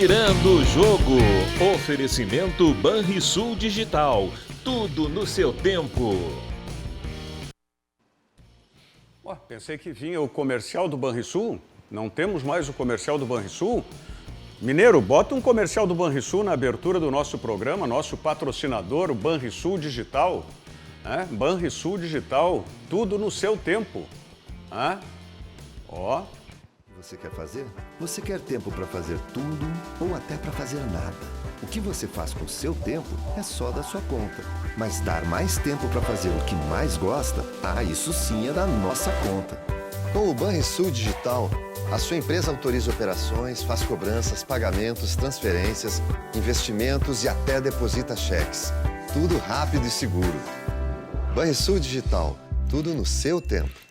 Virando o jogo. Oferecimento Banrisul Digital. Tudo no seu tempo. Pensei que vinha o comercial do Banrisul. Não temos mais o comercial do Banrisul? Mineiro, bota um comercial do Banrisul na abertura do nosso programa, nosso patrocinador, o Banrisul Digital. Banrisul Digital, tudo no seu tempo. Você quer fazer? Você quer tempo para fazer tudo ou até para fazer nada? O que você faz com o seu tempo é só da sua conta. Mas dar mais tempo para fazer o que mais gosta, isso sim é da nossa conta. Com o Banrisul Digital, a sua empresa autoriza operações, faz cobranças, pagamentos, transferências, investimentos e até deposita cheques. Tudo rápido e seguro. Banrisul Digital, tudo no seu tempo.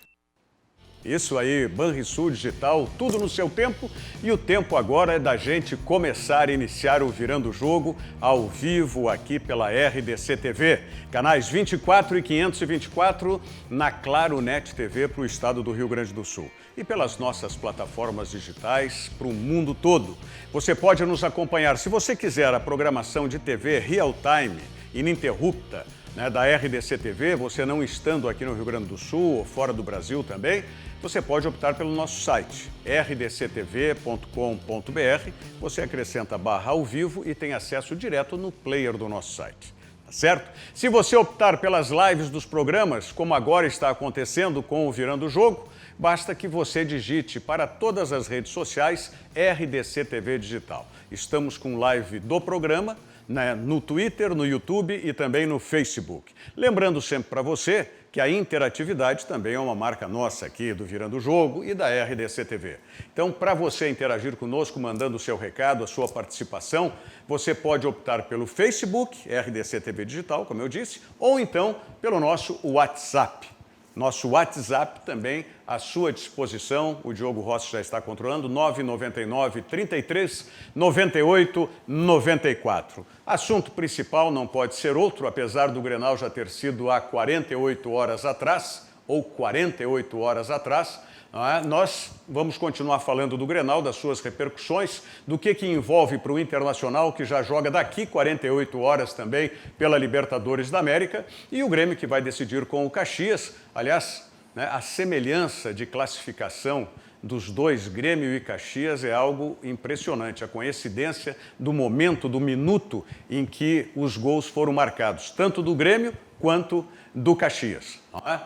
Isso aí, Banrisul Digital, tudo no seu tempo. E o tempo agora é da gente começar a iniciar o Virando o Jogo ao vivo aqui pela RDC TV. Canais 24 e 524 na Claro Net TV para o estado do Rio Grande do Sul. E pelas nossas plataformas digitais para o mundo todo. Você pode nos acompanhar, se você quiser, a programação de TV real time, ininterrupta, da RDC TV, você não estando aqui no Rio Grande do Sul ou fora do Brasil também, você pode optar pelo nosso site, rdctv.com.br. Você acrescenta / ao vivo e tem acesso direto no player do nosso site. Tá certo? Se você optar pelas lives dos programas, como agora está acontecendo com o Virando o Jogo, basta que você digite para todas as redes sociais RDC TV Digital. Estamos com live do programa, no Twitter, no YouTube e também no Facebook. Lembrando sempre para você que a interatividade também é uma marca nossa aqui do Virando o Jogo e da RDC TV. Então, para você interagir conosco, mandando o seu recado, a sua participação, você pode optar pelo Facebook, RDC TV Digital, como eu disse, ou então pelo nosso WhatsApp. Nosso WhatsApp também à sua disposição, o Diogo Rossi já está controlando, 999 33 98 94. Assunto principal não pode ser outro, apesar do Grenal já ter sido há 48 horas atrás, ou 48 horas atrás, nós vamos continuar falando do Grenal, das suas repercussões, do que envolve para o Internacional, que já joga daqui 48 horas também pela Libertadores da América, e o Grêmio que vai decidir com o Caxias. Aliás, a semelhança de classificação dos dois, Grêmio e Caxias, é algo impressionante. A coincidência do momento, do minuto em que os gols foram marcados, tanto do Grêmio quanto do Caxias.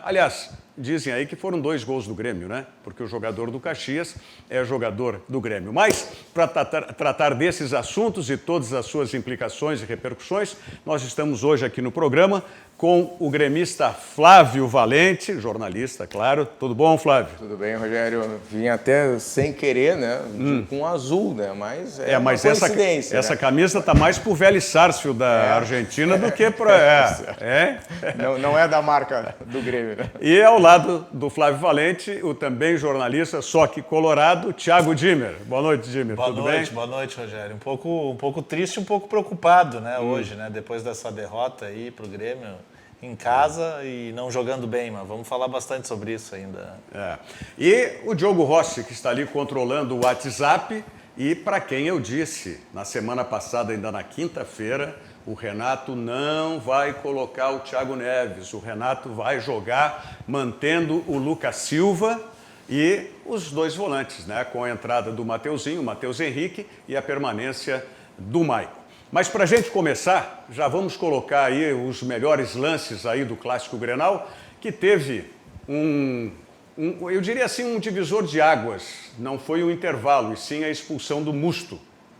Aliás, dizem aí que foram 2 gols do Grêmio, Porque o jogador do Caxias é jogador do Grêmio. Mas, para tratar desses assuntos e todas as suas implicações e repercussões, nós estamos hoje aqui no programa com o gremista Flávio Valente, jornalista, claro. Tudo bom, Flávio? Tudo bem, Rogério. Eu vim até sem querer, com azul, Mas mas uma coincidência. Essa camisa está mais pro Vélez Sarsfield da Argentina do que para... Não é da marca do Grêmio, E ao lado do Flávio Valente, o também jornalista, só que colorado, Thiago Dimmer. Boa noite, Dimmer. Tudo bem? Boa noite, Rogério. Um pouco triste, um pouco preocupado, hoje, Depois dessa derrota aí pro Grêmio em casa e não jogando bem, mas vamos falar bastante sobre isso ainda. E o Diogo Rossi, que está ali controlando o WhatsApp, e para quem eu disse na semana passada, ainda na quinta-feira, o Renato não vai colocar o Thiago Neves, o Renato vai jogar mantendo o Lucas Silva e os 2 volantes, com a entrada do Mateuzinho, o Matheus Henrique, e a permanência do Maicon. Mas para a gente começar, já vamos colocar aí os melhores lances aí do Clássico Grenal, que teve eu diria assim, um divisor de águas. Não foi um intervalo, e sim a expulsão do Musto.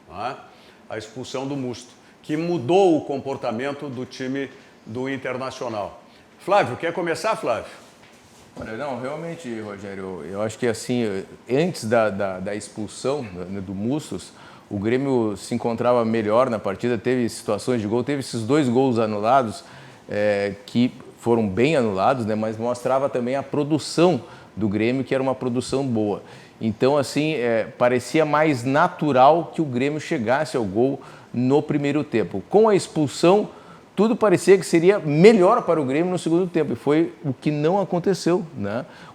A expulsão do Musto, que mudou o comportamento do time do Internacional. Flávio, quer começar, Flávio? Olha, não, realmente, Rogério, eu acho que assim, antes da expulsão do Mustos, o Grêmio se encontrava melhor na partida, teve situações de gol, teve esses 2 gols anulados, que foram bem anulados, mas mostrava também a produção do Grêmio, que era uma produção boa. Então, assim, parecia mais natural que o Grêmio chegasse ao gol no primeiro tempo. Com a expulsão, tudo parecia que seria melhor para o Grêmio no segundo tempo, e foi o que não aconteceu,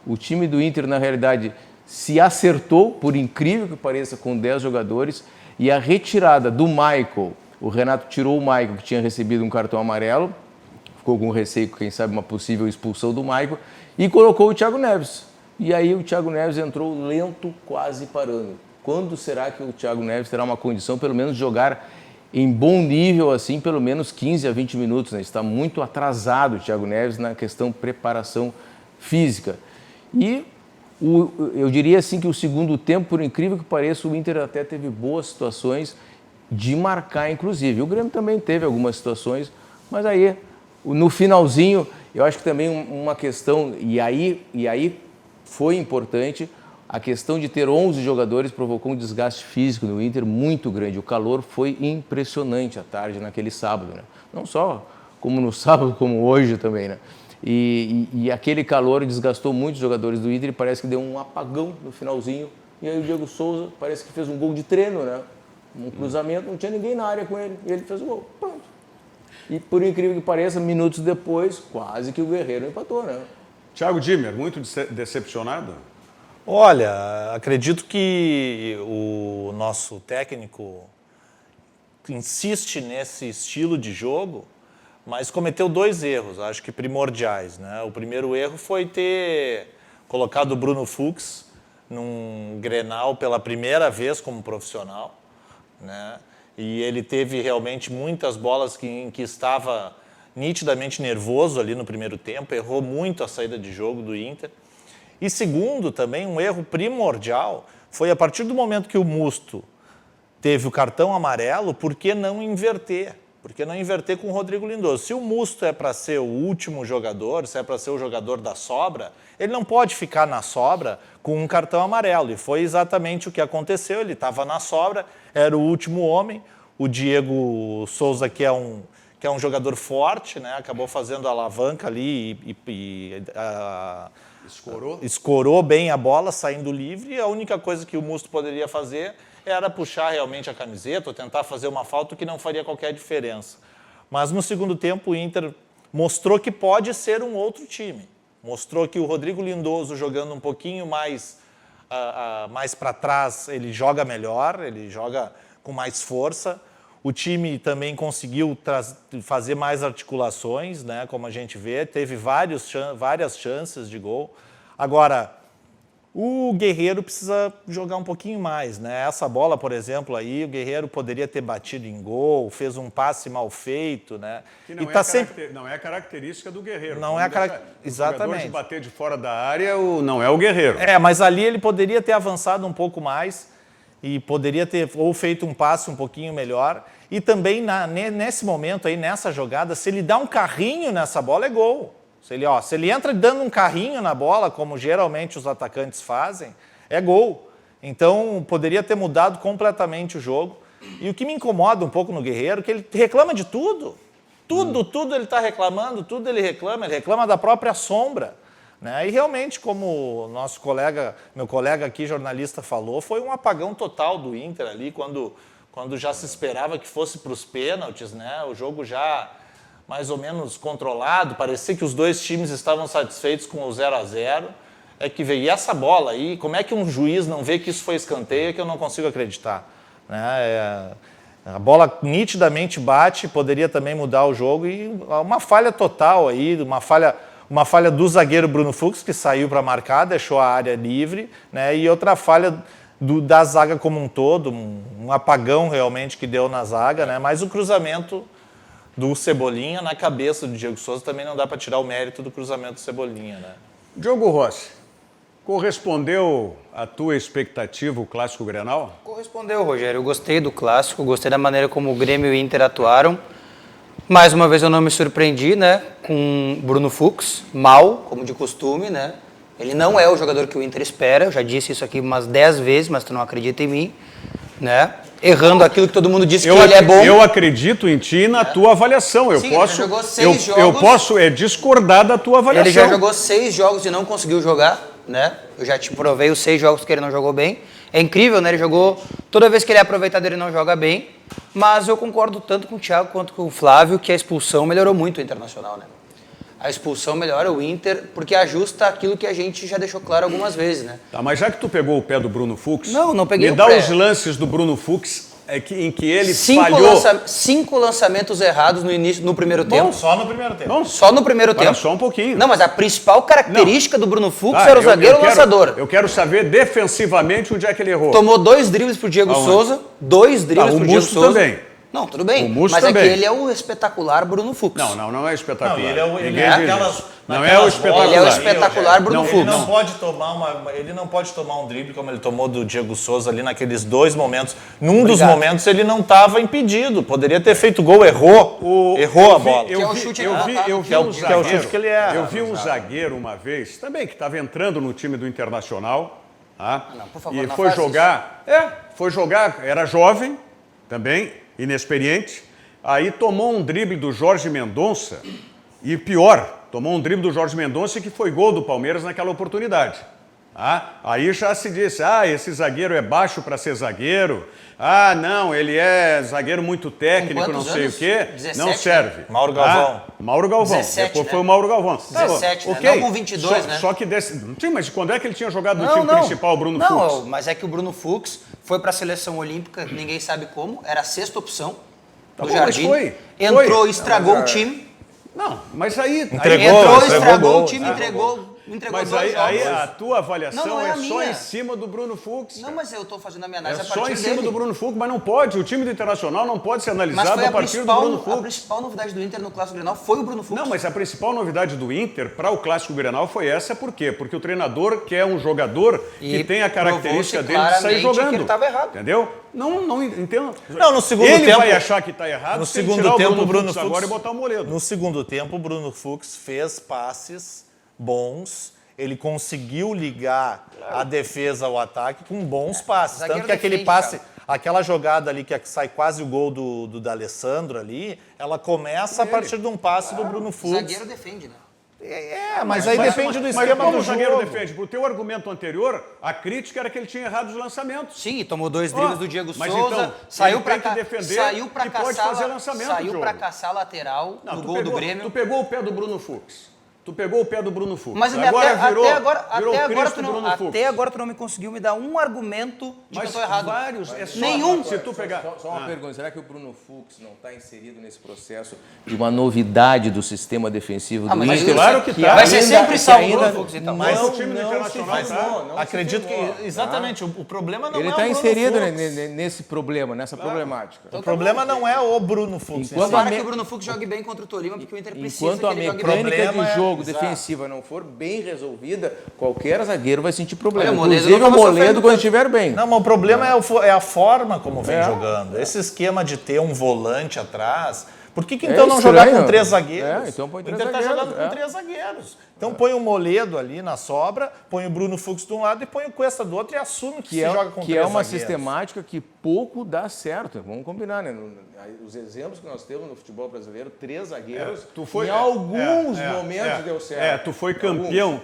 O time do Inter, na realidade, se acertou, por incrível que pareça, com 10 jogadores, E a retirada do Michael, o Renato tirou o Michael, que tinha recebido um cartão amarelo, ficou com receio, quem sabe, uma possível expulsão do Michael, e colocou o Thiago Neves. E aí o Thiago Neves entrou lento, quase parando. Quando será que o Thiago Neves terá uma condição, pelo menos, de jogar em bom nível, assim, pelo menos 15 a 20 minutos, né? Está muito atrasado o Thiago Neves na questão preparação física. E eu diria assim que o segundo tempo, por incrível que pareça, o Inter até teve boas situações de marcar, inclusive. O Grêmio também teve algumas situações, mas aí, no finalzinho, eu acho que também uma questão, e aí foi importante, a questão de ter 11 jogadores provocou um desgaste físico no Inter muito grande. O calor foi impressionante à tarde, naquele sábado, né? Não só como no sábado, como hoje também, né? E aquele calor desgastou muitos jogadores do Inter e parece que deu um apagão no finalzinho. E aí o Diego Souza parece que fez um gol de treino, né? Um cruzamento, não tinha ninguém na área com ele. E ele fez o gol. Pronto. E por incrível que pareça, minutos depois, quase que o Guerreiro empatou, né? Thiago Dimmer, muito decepcionado? Olha, acredito que o nosso técnico insiste nesse estilo de jogo, mas cometeu 2 erros, acho que primordiais, né? O primeiro erro foi ter colocado o Bruno Fux num Grenal pela primeira vez como profissional, né? E ele teve realmente muitas bolas em que estava nitidamente nervoso ali no primeiro tempo, errou muito a saída de jogo do Inter. E segundo, também, um erro primordial foi a partir do momento que o Musto teve o cartão amarelo, por que não inverter? Por que não inverter com o Rodrigo Lindoso? Se o Musto é para ser o último jogador, se é para ser o jogador da sobra, ele não pode ficar na sobra com um cartão amarelo. E foi exatamente o que aconteceu, ele estava na sobra, era o último homem, o Diego Souza, que é um jogador forte, né? Acabou fazendo a alavanca ali escorou bem a bola, saindo livre, e a única coisa que o Musto poderia fazer era puxar realmente a camiseta ou tentar fazer uma falta que não faria qualquer diferença. Mas no segundo tempo o Inter mostrou que pode ser um outro time. Mostrou que o Rodrigo Lindoso, jogando um pouquinho mais para trás, ele joga melhor, ele joga com mais força. O time também conseguiu fazer mais articulações, né, como a gente vê, teve várias chances de gol. Agora, o Guerreiro precisa jogar um pouquinho mais, né? Essa bola, por exemplo, aí, o Guerreiro poderia ter batido em gol, fez um passe mal feito, né? Que não é característica do Guerreiro. Não é característica. Exatamente. O jogador de bater de fora da área não é o Guerreiro. Mas ali ele poderia ter avançado um pouco mais e poderia ter ou feito um passe um pouquinho melhor. E também, nesse momento aí, nessa jogada, se ele dá um carrinho nessa bola, é gol. Se ele entra dando um carrinho na bola, como geralmente os atacantes fazem, é gol. Então, poderia ter mudado completamente o jogo. E o que me incomoda um pouco no Guerreiro é que ele reclama de tudo. Tudo ele está reclamando, tudo ele reclama da própria sombra, né? E realmente, como meu colega aqui, jornalista, falou, foi um apagão total do Inter ali, quando já se esperava que fosse para os pênaltis, né? O jogo já mais ou menos controlado, parecia que os dois times estavam satisfeitos com o 0-0, é que veio. E essa bola aí, como é que um juiz não vê que isso foi escanteio, é que eu não consigo acreditar, né? A bola nitidamente bate, poderia também mudar o jogo, e uma falha total aí, uma falha do zagueiro Bruno Fux, que saiu para marcar, deixou a área livre, né? E outra falha da zaga como um todo, um apagão realmente que deu na zaga, né? Mas o cruzamento do Cebolinha na cabeça do Diego Souza também não dá para tirar o mérito do cruzamento do Cebolinha, né? Diogo Rossi, correspondeu à tua expectativa o Clássico Grenal? Correspondeu, Rogério. Eu gostei do Clássico, gostei da maneira como o Grêmio e o Inter atuaram. Mais uma vez eu não me surpreendi, né, com Bruno Fux, mal, como de costume, né? Ele não é o jogador que o Inter espera, eu já disse isso aqui umas 10 vezes, mas tu não acredita em mim, né? Errando aquilo que todo mundo disse que ele é bom. Eu acredito em ti e na tua avaliação. Sim, ele já jogou 6 jogos. Eu posso discordar da tua avaliação. Ele já jogou 6 jogos e não conseguiu jogar, né? Eu já te provei os 6 jogos que ele não jogou bem. É incrível, né? Ele jogou... Toda vez que ele é aproveitado, ele não joga bem. Mas eu concordo tanto com o Thiago quanto com o Flávio que a expulsão melhorou muito o Internacional, né? A expulsão melhora o Inter porque ajusta aquilo que a gente já deixou claro algumas vezes, né? Tá, mas já que tu pegou o pé do Bruno Fux... Não peguei me o dá pé. os lances do Bruno Fux em que ele Cinco falhou... 5 lançamentos errados no primeiro tempo. Só no primeiro tempo. Bom, Só no primeiro para tempo. só um pouquinho. Não, mas a principal característica do Bruno Fux Tá, era o zagueiro lançador. Eu quero saber defensivamente onde é que ele errou. Tomou 2 dribles pro Diego Aonde? Souza. 2 dribles o pro Diego Musto Souza. também. Não, tudo bem. O Musto mas também. é que ele é o espetacular Bruno Fux. Não é espetacular. Não, ele é o- ele Ninguém é diz aquelas- isso. Não é naquelas o espetacular. bolas Ele é o espetacular Bruno Não, Fux. Ele não pode tomar um drible como ele tomou do Diego Souza ali naqueles 2 momentos. Num dos momentos ele não estava impedido. Poderia ter feito gol, errou. Errou a bola. Que é o chute Eu vi errado. um Que é o zagueiro. chute que ele erra. Eu vi um zagueiro uma vez, também, que estava entrando no time do Internacional. Tá? não, por favor, E não foi faz jogar, era jovem, também, inexperiente. Aí tomou um drible do Jorge Mendonça, e pior, tomou um drible do Jorge Mendonça que foi gol do Palmeiras naquela oportunidade. Aí já se disse, esse zagueiro é baixo para ser zagueiro, não, ele é zagueiro muito técnico, não quantos sei anos? o quê, 17, não serve. Mauro Galvão. Mauro Galvão, 17, depois né? foi o Mauro Galvão. 17, né? ok. Não com 22, né? Só que sim, mas quando é que ele tinha jogado no time principal, o Bruno Fux? Não, mas é que o Bruno Fux foi para a seleção olímpica, ninguém sabe como, era a 6ª opção do bom, Jardim. mas foi. Entrou, estragou o time. Não, mas aí... Entregou. Entrou, entregou estragou gol. o time, entregou Mas 2 aí jogos. a tua avaliação Não é a é só minha. em cima do Bruno Fux. Não, mas eu tô fazendo a minha É análise a só partir em cima dele. do Bruno Fux, mas não pode. O time do Internacional não pode ser Mas analisado foi a partir do Bruno a Fux. principal novidade do Inter no Clássico Grenal foi o Bruno Fux. Não, mas a principal novidade do Inter para o Clássico Grenal foi essa, por quê? Porque o treinador quer um jogador que E tem a característica provou-se dele de sair claramente jogando. que ele estava errado. Entendeu? Não entendo. Não, no segundo ele tempo- vai achar que está errado No se ele segundo tirar tempo, o Bruno Fux agora e botar o Moledo. No segundo tempo, o Bruno Fux fez passes bons. Ele conseguiu ligar a defesa ao ataque com bons passes. zagueiro Tanto que aquele defende, passe, cara. aquela jogada ali que sai quase o gol do D'Alessandro ali, ela começa a partir de um passe do Bruno O Fux. zagueiro defende, né? Mas aí depende do Mas esquema como do o zagueiro jogo. defende? Pro teu argumento anterior, a crítica era que ele tinha errado os lançamentos. Sim, e tomou 2 dribles do Diego mas Souza, então, saiu ele para tem que defender saiu para e pode caçar, fazer lançamento, saiu Diogo. para caçar lateral no Tu gol do Grêmio. Tu pegou o pé do Bruno Fux. Mas Agora até virou agora Cristo Bruno Fux. até agora tu não me conseguiu me dar um argumento de que eu tô errado. vários, é só Nenhum. se tu pegar... Só uma pergunta, será que o Bruno Fux não está inserido nesse processo de uma novidade do sistema defensivo do mas Inter? claro que tá. Vai ser sempre que salvo ainda- o Bruno Fux, então. Mas Não, o time do não Internacional se tá... firmou. Acredito que, exatamente, o problema não Ele é o está Bruno inserido Fux. nesse problema, nessa problemática. O problema não é o Bruno Fux. Enquanto Tomara a me- que o Bruno Fux jogue bem contra o Tolima, porque o Inter precisa Enquanto que a ele jogue bem. mecânica Problema de é- jogo exato. defensiva não for bem resolvida, qualquer zagueiro vai sentir problema. Olha, o Moledo Inclusive não o tava Moledo sofrendo quando tanto. estiver bem. Não, mas o problema é a forma como vem jogando. Esse esquema de ter um volante atrás. Por que então não jogar estranho. com 3 zagueiros? É, então põe o 3 Inter tá zagueiros, jogando com é. 3 zagueiros. Então põe o Moledo ali na sobra, põe o Bruno Fux de um lado e põe o Cuesta do outro e assume que, se joga com 3 que é uma zagueiros. sistemática que pouco dá certo. Vamos combinar, né? Os exemplos que nós temos no futebol brasileiro, 3 zagueiros, em alguns momentos deu certo. Tu foi campeão.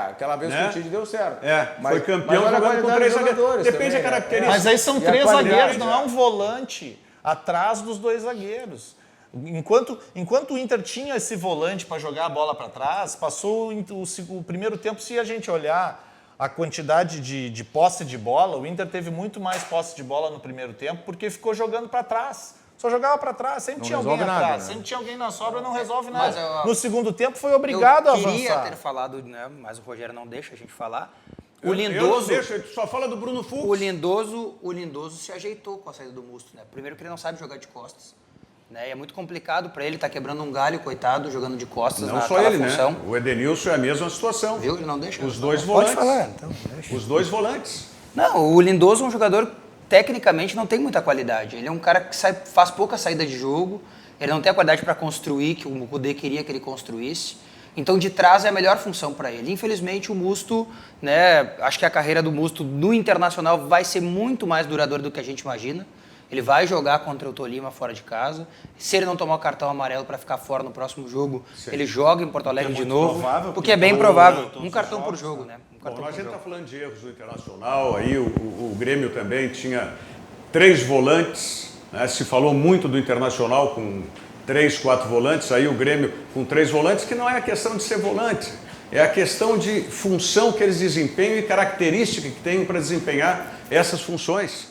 Aquela vez que o Tite deu certo. Foi campeão olha a jogando com qualidade 3 dos zagueiros. jogadores Depende também, da né? característica. Mas aí são E a 3 qualidade, zagueiros, não é um volante atrás dos 2 zagueiros. Enquanto o Inter tinha esse volante para jogar a bola para trás, passou o primeiro tempo, se a gente olhar a quantidade de posse de bola, o Inter teve muito mais posse de bola no primeiro tempo, porque ficou jogando para trás. Só jogava para trás, sempre Não tinha alguém resolve atrás, nada, né? sempre tinha alguém na sobra, não resolve Mas nada. eu- No segundo tempo foi obrigado a Eu queria avançar. ter falado, né, mas o Rogério não deixa a gente falar. O Eu não Lindoso, deixo, tu só fala do Bruno Fux. o Lindoso se ajeitou com a saída do Musto, né? Primeiro que ele não sabe jogar de costas, né? E é muito complicado para ele, tá quebrando um galho, coitado, jogando de costas Não só naquela ele, função. né? O Edenilson é a mesma situação. Viu? Ele não deixa. Os dois Pode volantes. falar, então. Deixa. Os 2 volantes. Não, o Lindoso é um jogador, tecnicamente, não tem muita qualidade. Ele é um cara que faz pouca saída de jogo, ele não tem a qualidade para construir, que o Kudê queria que ele construísse. Então, de trás é a melhor função para ele. Infelizmente, o Musto, né, acho que a carreira do Musto no Internacional vai ser muito mais duradoura do que a gente imagina. Ele vai jogar contra o Tolima fora de casa. Se ele não tomar o cartão amarelo para ficar fora no próximo jogo, ele joga em Porto Alegre de novo. provável, Porque é bem porque provável. todos Um os cartão por jogos, jogo, né? Um Bom, cartão a por gente jogo. está falando de erros do Internacional, aí o Grêmio também tinha 3 volantes, né? Se falou muito do Internacional com 3, 4 volantes, aí o Grêmio com 3 volantes, que não é a questão de ser volante, é a questão de função que eles desempenham e característica que têm para desempenhar essas funções.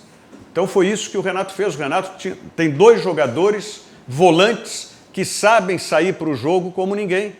Então foi isso que o Renato fez. O Renato tem 2 jogadores volantes que sabem sair para o jogo como ninguém.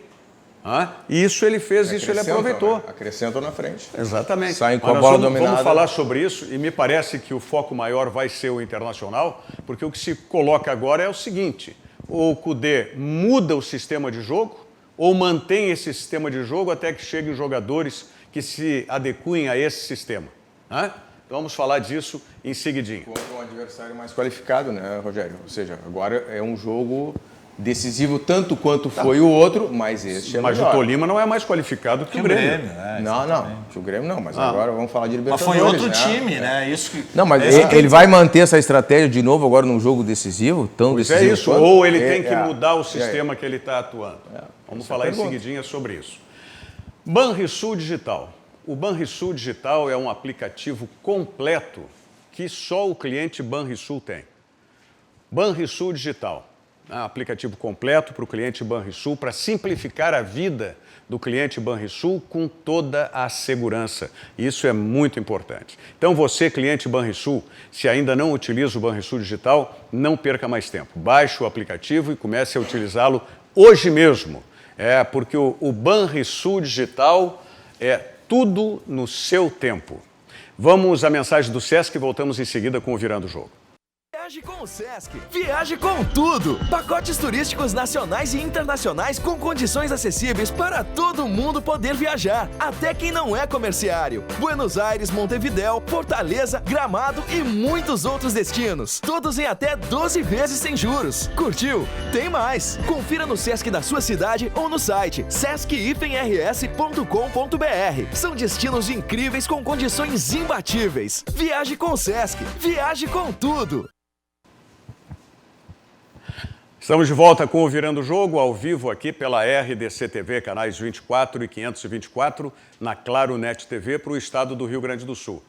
E isso ele fez, isso ele aproveitou. Né? Acrescentam na frente. Exatamente. Saem com a bola dominada. Vamos falar sobre isso e me parece que o foco maior vai ser o Internacional, porque o que se coloca agora é o seguinte: o Kudê muda o sistema de jogo ou mantém esse sistema de jogo até que cheguem jogadores que se adequem a esse sistema. Então vamos falar disso em seguidinho. Contra um adversário mais qualificado, né, Rogério? Ou seja, agora é um jogo decisivo tanto quanto foi o outro, mas este é Mas melhor. o Tolima não é mais qualificado que o Grêmio. Não, que o Grêmio não, mas agora vamos falar de Mas Libertadores. foi outro né? time, né? Isso que... Não, mas ele vai manter essa estratégia de novo agora num jogo decisivo? Tão Pois decisivo é isso, quanto? ou ele tem que mudar o sistema que ele está atuando. Vamos falar em pergunta. seguidinha sobre isso. Banrisul Digital. O Banrisul Digital é um aplicativo completo que só o cliente Banrisul tem. Banrisul Digital. Aplicativo completo para o cliente Banrisul, para simplificar a vida do cliente Banrisul com toda a segurança. Isso é muito importante. Então você, cliente Banrisul, se ainda não utiliza o Banrisul Digital, não perca mais tempo. Baixe o aplicativo e comece a utilizá-lo hoje mesmo. Porque o Banrisul Digital é tudo no seu tempo. Vamos à mensagem do Sesc e voltamos em seguida com o Virando o Jogo. Viaje com o Sesc. Viaje com tudo. Pacotes turísticos nacionais e internacionais com condições acessíveis para todo mundo poder viajar. Até quem não é comerciário. Buenos Aires, Montevidéu, Fortaleza, Gramado e muitos outros destinos. Todos em até 12 vezes sem juros. Curtiu? Tem mais. Confira no Sesc da sua cidade ou no site sesc-rs.com.br. São destinos incríveis com condições imbatíveis. Viaje com o Sesc. Viaje com tudo. Estamos de volta com o Virando o Jogo, ao vivo aqui pela RDC TV, canais 24 e 524, na Claro Net TV, para o estado do Rio Grande do Sul.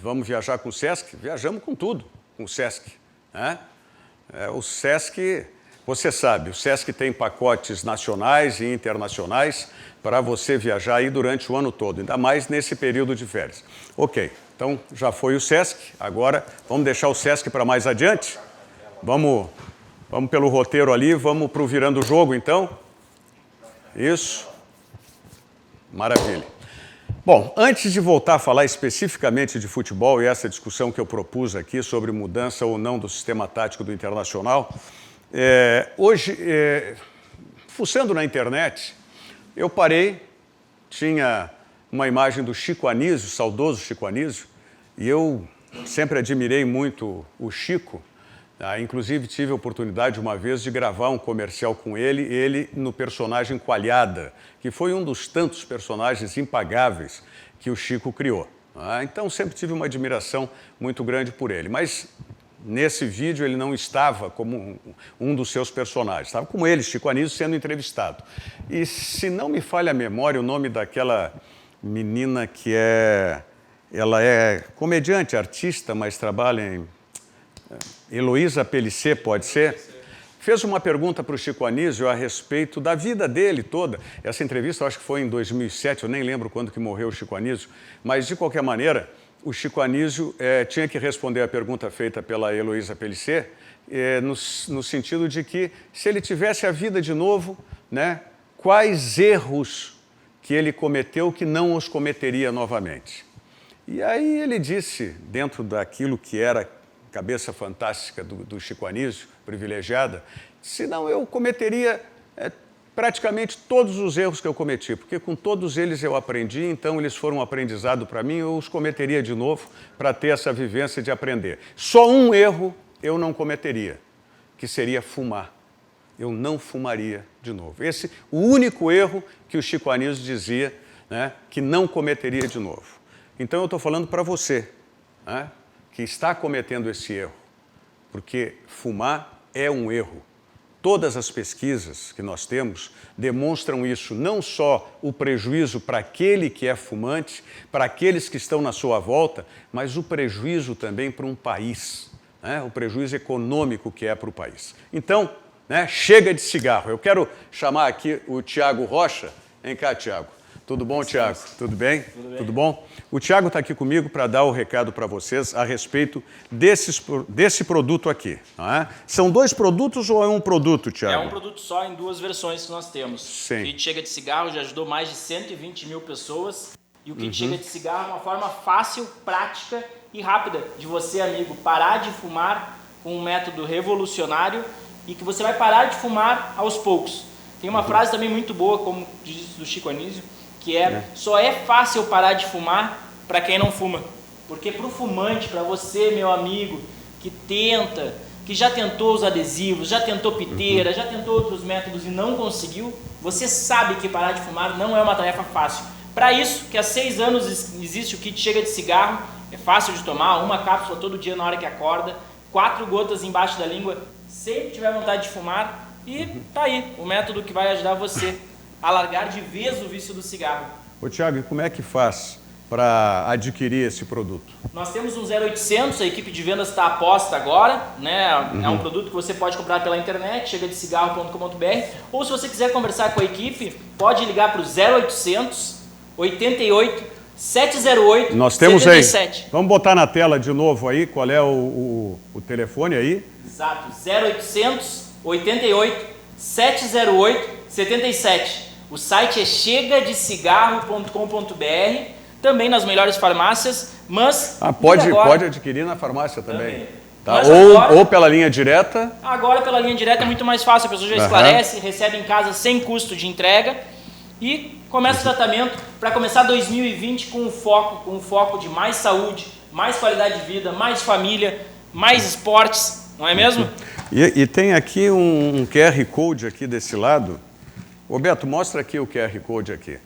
Vamos viajar com o Sesc? Viajamos com tudo, com o Sesc. O Sesc, você sabe, o Sesc tem pacotes nacionais e internacionais para você viajar aí durante o ano todo, ainda mais nesse período de férias. Ok, então já foi o Sesc, agora vamos deixar o Sesc para mais adiante? Vamos pelo roteiro ali, vamos para o Virando o Jogo, então? Isso. Maravilha. Bom, antes de voltar a falar especificamente de futebol e essa discussão que eu propus aqui sobre mudança ou não do sistema tático do Internacional, hoje, fuçando na internet, eu parei, tinha uma imagem do Chico Anísio, saudoso Chico Anísio, e eu sempre admirei muito o Chico. Inclusive, tive a oportunidade uma vez de gravar um comercial com ele no personagem Coalhada, que foi um dos tantos personagens impagáveis que o Chico criou. Então, sempre tive uma admiração muito grande por ele. Mas, nesse vídeo, ele não estava como um dos seus personagens. Estava como ele, Chico Anísio, sendo entrevistado. E, se não me falha a memória, o nome daquela menina que ela é comediante, artista, mas trabalha em... Heloísa Pellicer, pode ser? Fez uma pergunta para o Chico Anísio a respeito da vida dele toda. Essa entrevista, eu acho que foi em 2007, eu nem lembro quando que morreu o Chico Anísio, mas, de qualquer maneira, o Chico Anísio tinha que responder a pergunta feita pela Heloísa Pellicer, no sentido de que, se ele tivesse a vida de novo, né, quais erros que ele cometeu que não os cometeria novamente. E aí ele disse, dentro daquilo que era cabeça fantástica do Chico Anísio, privilegiada, senão eu cometeria praticamente todos os erros que eu cometi, porque com todos eles eu aprendi, então eles foram um aprendizado para mim, eu os cometeria de novo para ter essa vivência de aprender. Só um erro eu não cometeria, que seria fumar. Eu não fumaria de novo. Esse o único erro que o Chico Anísio dizia, né, que não cometeria de novo. Então eu estou falando para você, né, que está cometendo esse erro, porque fumar é um erro. Todas as pesquisas que nós temos demonstram isso, não só o prejuízo para aquele que é fumante, para aqueles que estão na sua volta, mas o prejuízo também para um país, né? O prejuízo econômico que é para o país. Então, né, chega de cigarro. Eu quero chamar aqui o Tiago Rocha. Vem cá, Tiago. Tudo bom, Thiago? Tudo bem? Tudo bom? O Thiago está aqui comigo para dar o recado para vocês a respeito desse produto aqui. Não é? São 2 produtos ou é um produto, Thiago? É um produto só em 2 versões que nós temos. Sim. O kit Chega de Cigarro já ajudou mais de 120 mil pessoas. E o kit Chega de Cigarro é uma forma fácil, prática e rápida de você, amigo, parar de fumar com um método revolucionário e que você vai parar de fumar aos poucos. Tem uma frase também muito boa, como diz do Chico Anísio, que só é fácil parar de fumar para quem não fuma. Porque para o fumante, para você, meu amigo, que já tentou os adesivos, já tentou piteira, já tentou outros métodos e não conseguiu, você sabe que parar de fumar não é uma tarefa fácil. Para isso, que há 6 anos existe o kit Chega de Cigarro, é fácil de tomar, 1 cápsula todo dia na hora que acorda, 4 gotas embaixo da língua, sempre tiver vontade de fumar, e tá aí, o método que vai ajudar você a largar de vez o vício do cigarro. Ô, Thiago, e como é que faz para adquirir esse produto? Nós temos um 0800, a equipe de vendas está a posta agora, né? É um produto que você pode comprar pela internet, chegadecigarro.com.br, ou se você quiser conversar com a equipe, pode ligar para o 0800 88 708 Nós temos 77. aí. Vamos botar na tela de novo aí, qual é o telefone aí? Exato, 0800 88 708 77. O site é chegadecigarro.com.br, também nas melhores farmácias, mas... Pode adquirir na farmácia também. Tá? Agora, ou pela linha direta. Agora pela linha direta é muito mais fácil, a pessoa já esclarece, recebe em casa sem custo de entrega e começa o tratamento para começar 2020 com um foco de mais saúde, mais qualidade de vida, mais família, mais esportes, não é mesmo? E tem aqui um QR Code aqui desse lado. Roberto, mostra aqui o QR Code aqui.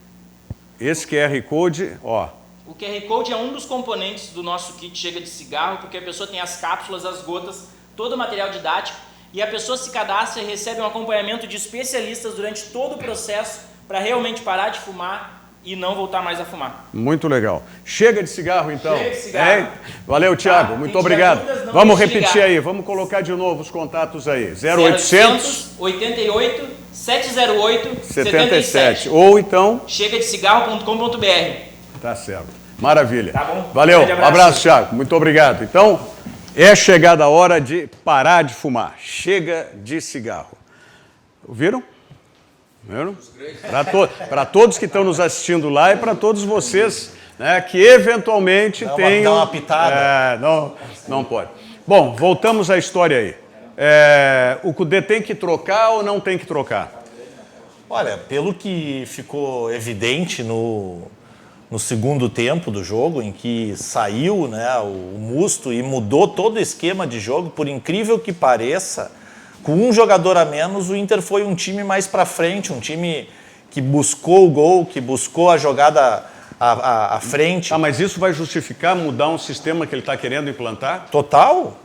Esse QR Code, ó. O QR Code é um dos componentes do nosso kit Chega de Cigarro, porque a pessoa tem as cápsulas, as gotas, todo o material didático, e a pessoa se cadastra e recebe um acompanhamento de especialistas durante todo o processo para realmente parar de fumar e não voltar mais a fumar. Muito legal. Chega de cigarro, então. Chega de cigarro. Valeu, Thiago. Muito obrigado. Vamos repetir aí. Vamos colocar de novo os contatos aí. 0800 88 708 77. Ou então... chegadecigarro.com.br. Tá certo. Maravilha. Tá bom. Valeu. Um abraço, Thiago. Muito obrigado. Então, é chegada a hora de parar de fumar. Chega de cigarro. Viram? Para todos que estão nos assistindo lá e para todos vocês, né, que eventualmente tenham... Dá uma pitada. Não pode. Bom, voltamos à história aí. O Kudê tem que trocar ou não tem que trocar? Olha, pelo que ficou evidente no segundo tempo do jogo, em que saiu, né, o Musto e mudou todo o esquema de jogo, por incrível que pareça, com um jogador a menos, o Inter foi um time mais para frente, um time que buscou o gol, que buscou a jogada à frente. Mas isso vai justificar mudar um sistema que ele está querendo implantar? Total,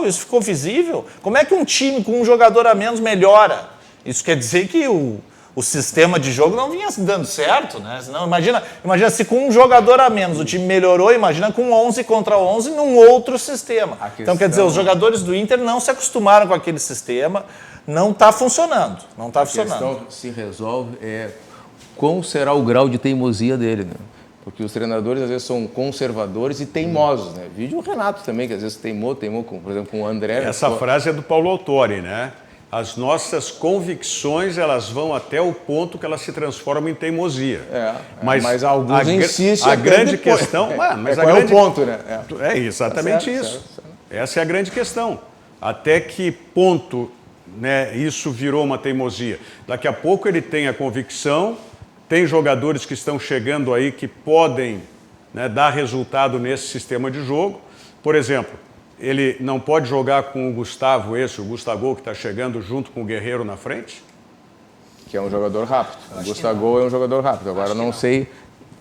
isso ficou visível. Como é que um time com um jogador a menos melhora? Isso quer dizer que o sistema de jogo não vinha dando certo, né? Senão, imagina se com um jogador a menos o time melhorou, imagina com 11 contra 11 num outro sistema. Então, quer dizer, os jogadores do Inter não se acostumaram com aquele sistema, não está funcionando. A questão se resolve qual será o grau de teimosia dele, né? Porque os treinadores às vezes são conservadores e teimosos, né? Vídeo o Renato também, que às vezes teimou, por exemplo, com o André. Essa frase é do Paulo Autori, né? As nossas convicções, elas vão até o ponto que elas se transformam em teimosia. Mas alguns insistem. A grande questão... Mas qual é o ponto, né? É exatamente isso. Essa é a grande questão. Até que ponto, né, isso virou uma teimosia? Daqui a pouco ele tem a convicção, tem jogadores que estão chegando aí que podem, né, dar resultado nesse sistema de jogo. Por exemplo, ele não pode jogar com o Gustavo, o Gustavo que está chegando junto com o Guerreiro na frente? Que é um jogador rápido. O Gustavo é um jogador rápido. Agora não sei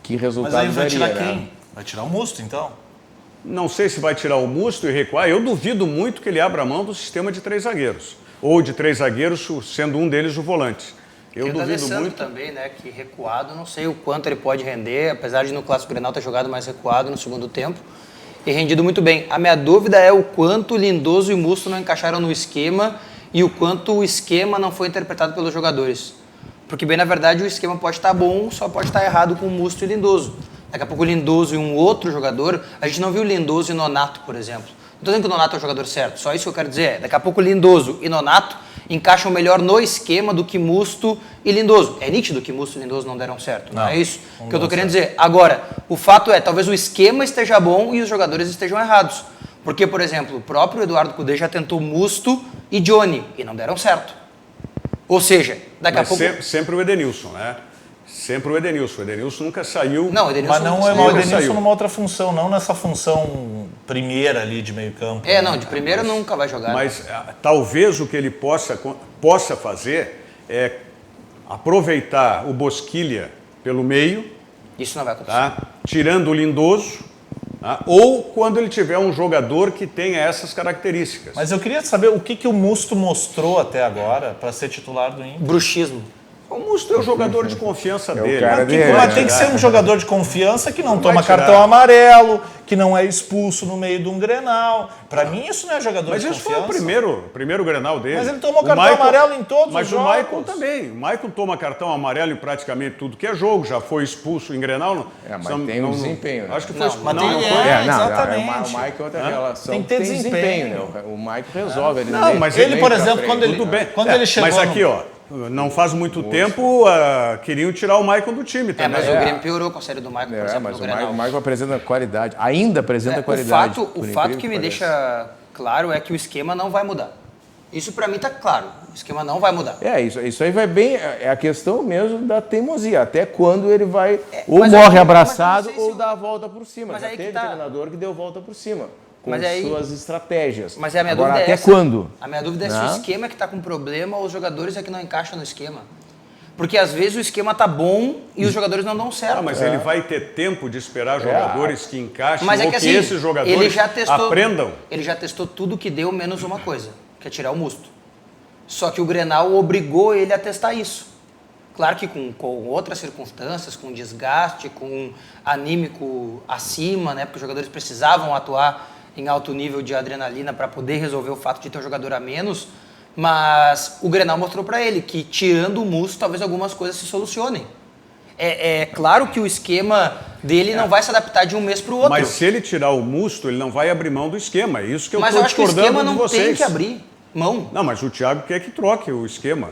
que resultado daria. Mas aí vai tirar quem? Vai tirar o Musto, então? Não sei se vai tirar o Musto e recuar. Eu duvido muito que ele abra mão do sistema de 3 zagueiros. Ou de 3 zagueiros, sendo um deles o volante. Eu duvido muito. Também, né, que recuado, não sei o quanto ele pode render, apesar de no Clássico Grenal ter jogado mais recuado no segundo tempo. E rendido muito bem. A minha dúvida é o quanto o Lindoso e o Musto não encaixaram no esquema e o quanto o esquema não foi interpretado pelos jogadores. Porque, bem na verdade, o esquema pode estar bom, só pode estar errado com o Musto e o Lindoso. Daqui a pouco o Lindoso e um outro jogador... A gente não viu o Lindoso e Nonato, por exemplo. Não estou dizendo que o Nonato é o jogador certo, só isso que eu quero dizer. Daqui a pouco o Lindoso e Nonato encaixam melhor no esquema do que Musto e Lindoso. É nítido que Musto e Lindoso não deram certo, não é isso que eu estou querendo dizer. Agora, o fato é, talvez o esquema esteja bom e os jogadores estejam errados. Porque, por exemplo, o próprio Eduardo Cudê já tentou Musto e Johnny e não deram certo. Ou seja, daqui a pouco... Sempre o Edenilson, né? Sempre o Edenilson. O Edenilson nunca saiu... Não, o Edenilson Mas não nunca é saiu. o Edenilson numa outra função, não nessa função primeira ali de meio campo. Não, de primeira nunca vai jogar. Mas talvez o que ele possa fazer é aproveitar o Bosquilha pelo meio, Isso não vai acontecer. tá? Tirando o Lindoso, tá? Ou quando ele tiver um jogador que tenha essas características. Mas eu queria saber o que o Musto mostrou até agora para ser titular do Inter. Bruxismo. O Musto é o jogador de confiança dele. cara Mas dele, Mas tem que ser um jogador de confiança que não toma tirar. cartão amarelo, que não é expulso no meio de um Grenal. Para mim isso não é jogador Mas de isso confiança. foi o primeiro Grenal dele. Mas ele tomou O cartão amarelo em todos mas os o jogos. Maicon também. O Maicon toma cartão amarelo em praticamente tudo que é jogo. Já foi expulso em Grenal. Não, mas tem um desempenho, né? Acho que foi expulso. mas tem- Não é, foi. exatamente. O Michael tem outra relação. Tem que ter desempenho. né? O Michael resolve. Não, mas Ele, por exemplo, quando ele, Tudo bem. quando ele chegou Mas aqui, no... ó, não faz muito tempo queriam tirar o Maicon do time também. Mas o Grêmio piorou com a série do Michael, por exemplo, Mas no o Grenal. Michael apresenta qualidade. Ainda apresenta qualidade. O fato que me deixa claro é que o esquema não vai mudar. Isso pra mim tá claro. O esquema não vai mudar. Isso aí vai bem. É a questão mesmo da teimosia. Até quando ele vai ou mas morre aí- abraçado mas não sei se ou dá a volta por cima. Mas Já aí que teve tá. treinador que deu volta por cima. Com Mas aí- suas estratégias. Mas a minha Agora, dúvida até é essa. quando? A minha dúvida é se Não. o esquema é que tá com problema ou os jogadores é que não encaixam no esquema. Porque às vezes o esquema tá bom e os jogadores não dão certo. Mas ele vai ter tempo de esperar jogadores que encaixem Mas é ou que que assim, esses jogadores ele já testou, aprendam. Ele já testou tudo que deu menos uma coisa, que é tirar o Musto. Só que o Grenal obrigou ele a testar isso. Claro que com outras circunstâncias, com desgaste, com anímico acima, né? Porque os jogadores precisavam atuar em alto nível de adrenalina para poder resolver o fato de ter um jogador a menos. Mas o Grenal mostrou para ele que, tirando o Musto, talvez algumas coisas se solucionem. É claro que o esquema dele não vai se adaptar de um mês para o outro. Mas se ele tirar o Musto, ele não vai abrir mão do esquema. É isso que eu Mas estou eu acho que o discordando esquema de não vocês. tem que abrir mão. Não, mas o Thiago quer que troque o esquema.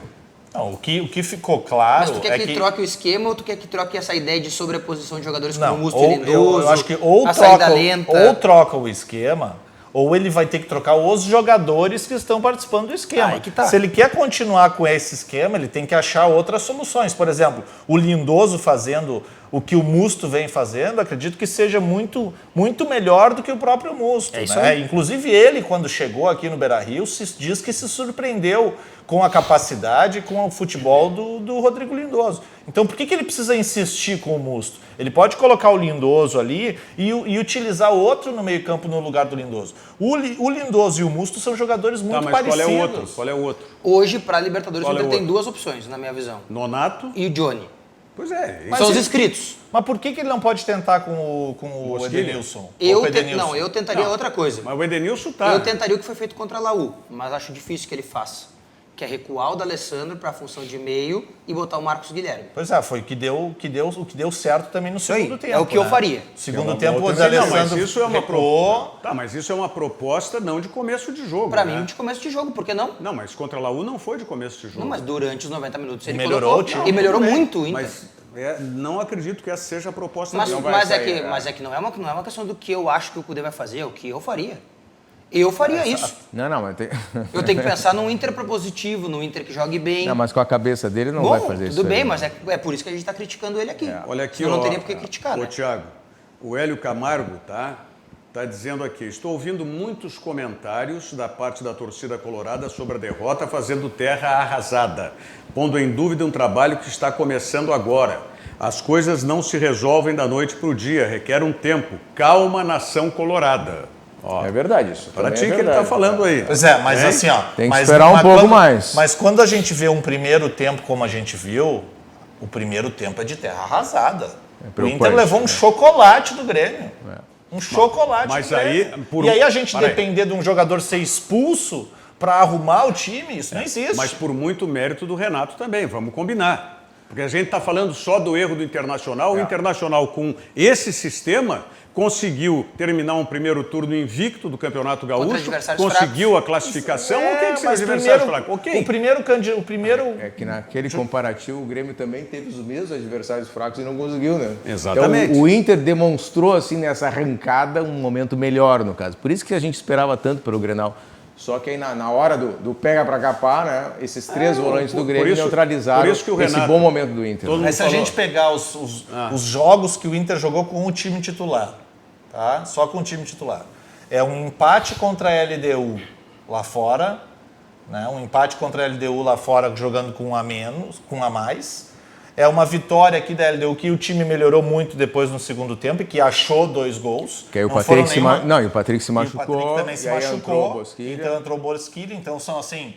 Não, o que ficou claro Mas tu quer é que ele troque o esquema ou tu quer que troque essa ideia de sobreposição de jogadores como o Musto e Lindoso? eu acho que ou a saída troca, lenta. ou troca o esquema, ou ele vai ter que trocar os jogadores que estão participando do esquema. Aí que tá. Se ele quer continuar com esse esquema, ele tem que achar outras soluções. Por exemplo, o Lindoso fazendo o que o Musto vem fazendo, acredito que seja muito, muito melhor do que o próprio Musto. É isso né? aí. Inclusive ele, quando chegou aqui no Beira-Rio, diz que se surpreendeu com a capacidade, com o futebol do Rodrigo Lindoso. Então por que ele precisa insistir com o Musto? Ele pode colocar o Lindoso ali e utilizar outro no meio campo no lugar do Lindoso. O Lindoso e o Musto são jogadores muito Tá, mas parecidos. qual é o outro? Qual é o outro? Hoje, para a Libertadores, o Qual é Inter o tem outro? duas opções, na minha visão. Nonato? E o Johnny. Pois é. São os inscritos. Mas por que ele não pode tentar com o Bosquilha? Edenilson? Ou com o Edenilson? Eu tentaria outra coisa. Mas o Edenilson tá. Eu tentaria o que foi feito contra a Laú, mas acho difícil que ele faça. Que é recuar o D'Alessandro para a função de meio e botar o Marcos Guilherme. Pois é, foi o que deu certo também no segundo tempo. é o que eu faria. Segundo tempo, o Não, mas D'Alessandro isso é uma recuou. Tá, mas isso é uma proposta não de começo de jogo. Para né? mim, de começo de jogo, por que não? Não, mas contra a Laú não foi de começo de jogo. Não, mas durante os 90 minutos ele Melhorou colocou. o time. E melhorou Tudo bem, muito o Inter. Mas não acredito que essa seja a proposta Mas, dele. mas é que não é uma questão do que eu acho que o Cudê vai fazer, é o que eu faria. Eu faria isso. Não, mas tem... Eu tenho que pensar num Inter propositivo, num Inter que jogue bem. Não, mas com a cabeça dele não Bom, vai fazer isso. tudo bem, aí. mas é por isso que a gente está criticando ele aqui. Olha aqui, Eu não ó, teria por que criticar, Ô, né? Thiago, o Hélio Camargo tá dizendo aqui, estou ouvindo muitos comentários da parte da torcida colorada sobre a derrota, fazendo terra arrasada, pondo em dúvida um trabalho que está começando agora. As coisas não se resolvem da noite para o dia, requer um tempo. Calma, nação colorada. Ó, É verdade isso. para também ti é que ele verdade, está falando aí. Pois é, mas Hein? assim, ó. Tem que mas- esperar um mas pouco quando- mais. Mas quando a gente vê um primeiro tempo como a gente viu, o primeiro tempo é de terra arrasada. O preocupante, Inter levou um chocolate do Grêmio. Um chocolate Mas do Grêmio. aí, por- E aí a gente Peraí. depender de um jogador ser expulso para arrumar o time, isso não existe. Mas por muito mérito do Renato também, vamos combinar. Porque a gente está falando só do erro do Internacional. O Internacional, com esse sistema, conseguiu terminar um primeiro turno invicto do Campeonato Gaúcho, conseguiu a classificação. O que são adversários fracos? Okay. O primeiro... É que naquele comparativo o Grêmio também teve os mesmos adversários fracos e não conseguiu, né? Exatamente. Então, o Inter demonstrou, assim, nessa arrancada, um momento melhor, no caso. Por isso que a gente esperava tanto pelo Grenal. Só que aí na hora do pega pra capar, né? Esses três volantes do Grêmio neutralizaram esse bom momento do Inter. Mas se a gente pegar os jogos que o Inter jogou com o time titular, tá? Só com o time titular. É um empate contra a LDU lá fora, né? Um empate contra a LDU lá fora jogando com um a menos, com um a mais. É uma vitória aqui da LDU que o time melhorou muito depois no segundo tempo e que achou 2 gols. Que aí o Patrick se machucou. Não, e o Patrick se machucou. O Patrick também se machucou. Então entrou o Bosquilha. Então são assim.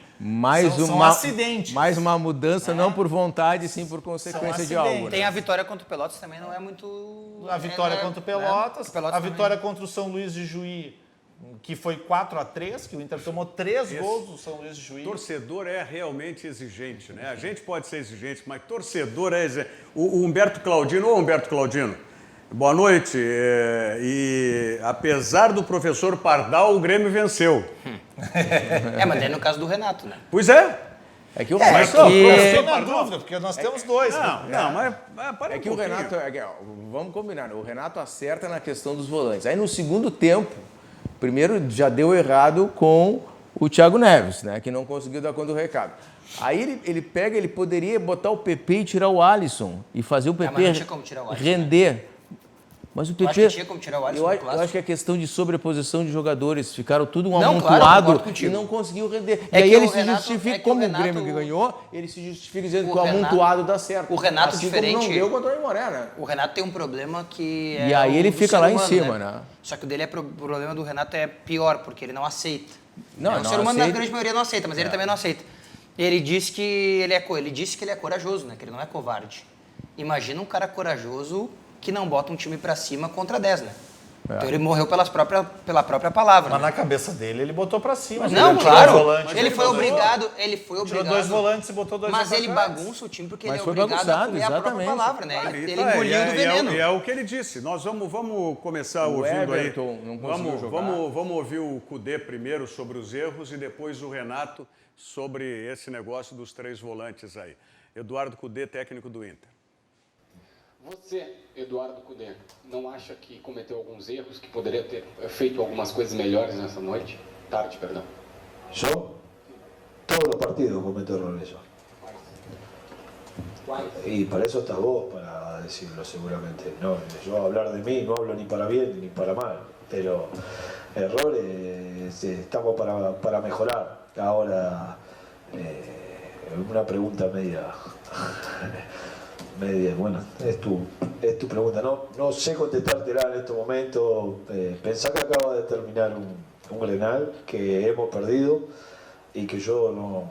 São acidentes. Mais uma mudança, não por vontade, sim por consequência de algo. Né? Tem a vitória contra o Pelotas também, não é muito. A vitória contra o Pelotas. A vitória contra o São Luís de Juí, que foi 4-3, que o Inter tomou 3 gols do São Luís de Juí. Torcedor é realmente exigente, né? A gente pode ser exigente, mas torcedor é exigente. O Humberto Claudino, boa noite. E apesar do professor Pardal, o Grêmio venceu. Mas daí no caso do Renato, né? Pois é. É que o Renato... Eu estou na dúvida, porque nós temos 2. É que o Renato... Vamos combinar, o Renato acerta na questão dos volantes. Aí no segundo tempo, primeiro já deu errado com o Thiago Neves, né? Que não conseguiu dar conta do recado. Aí ele poderia botar o PP e tirar o Alisson e fazer o PP mas não tinha como tirar o Alisson, render. Né? Mas o PP... Eu acho que tinha como tirar o Alisson eu acho que é questão de sobreposição de jogadores. Ficaram tudo amontoado e não conseguiu render. E aí ele se justifica, como o Grêmio que ganhou, ele se justifica dizendo que o amontoado dá certo. O Renato assim diferente... como não deu contra o Aimoré, né? O Renato tem um problema que E aí ele fica lá em cima, né? Só que o problema do Renato é pior, porque ele não aceita. Não, o ser humano, na grande maioria, não aceita, mas ele também não aceita. Ele disse que ele é corajoso, né? Que ele não é covarde. Imagina um cara corajoso que não bota um time pra cima contra 10, né? Então ele morreu pela própria palavra. Mas na cabeça dele ele botou pra cima. Não, claro. Ele foi obrigado. Tirou 2 volantes e botou 2 Mas ele bagunça o time porque ele é obrigado a comer a própria palavra, né? Ele engoliu do veneno. É o que ele disse. Nós vamos começar ouvindo aí. Vamos ouvir o Cudê primeiro sobre os erros e depois o Renato sobre esse negócio dos 3 volantes aí. Eduardo Cudê, técnico do Inter. Você, Eduardo Cudê, não acha que cometeu alguns erros, que poderia ter feito algumas coisas melhores nessa noite? Tarde, perdão. ¿Yo? Todos los partidos cometo errores yo. ¿Cuáles? Y para eso estás vos, para decirlo seguramente. No, yo hablar de mí no hablo ni para bien ni para mal, pero errores estamos para mejorar. Ahora, una pregunta media... bueno, es tu pregunta. No sé contestártela en este momento. Pensá que acaba de terminar un Grenal que hemos perdido y que yo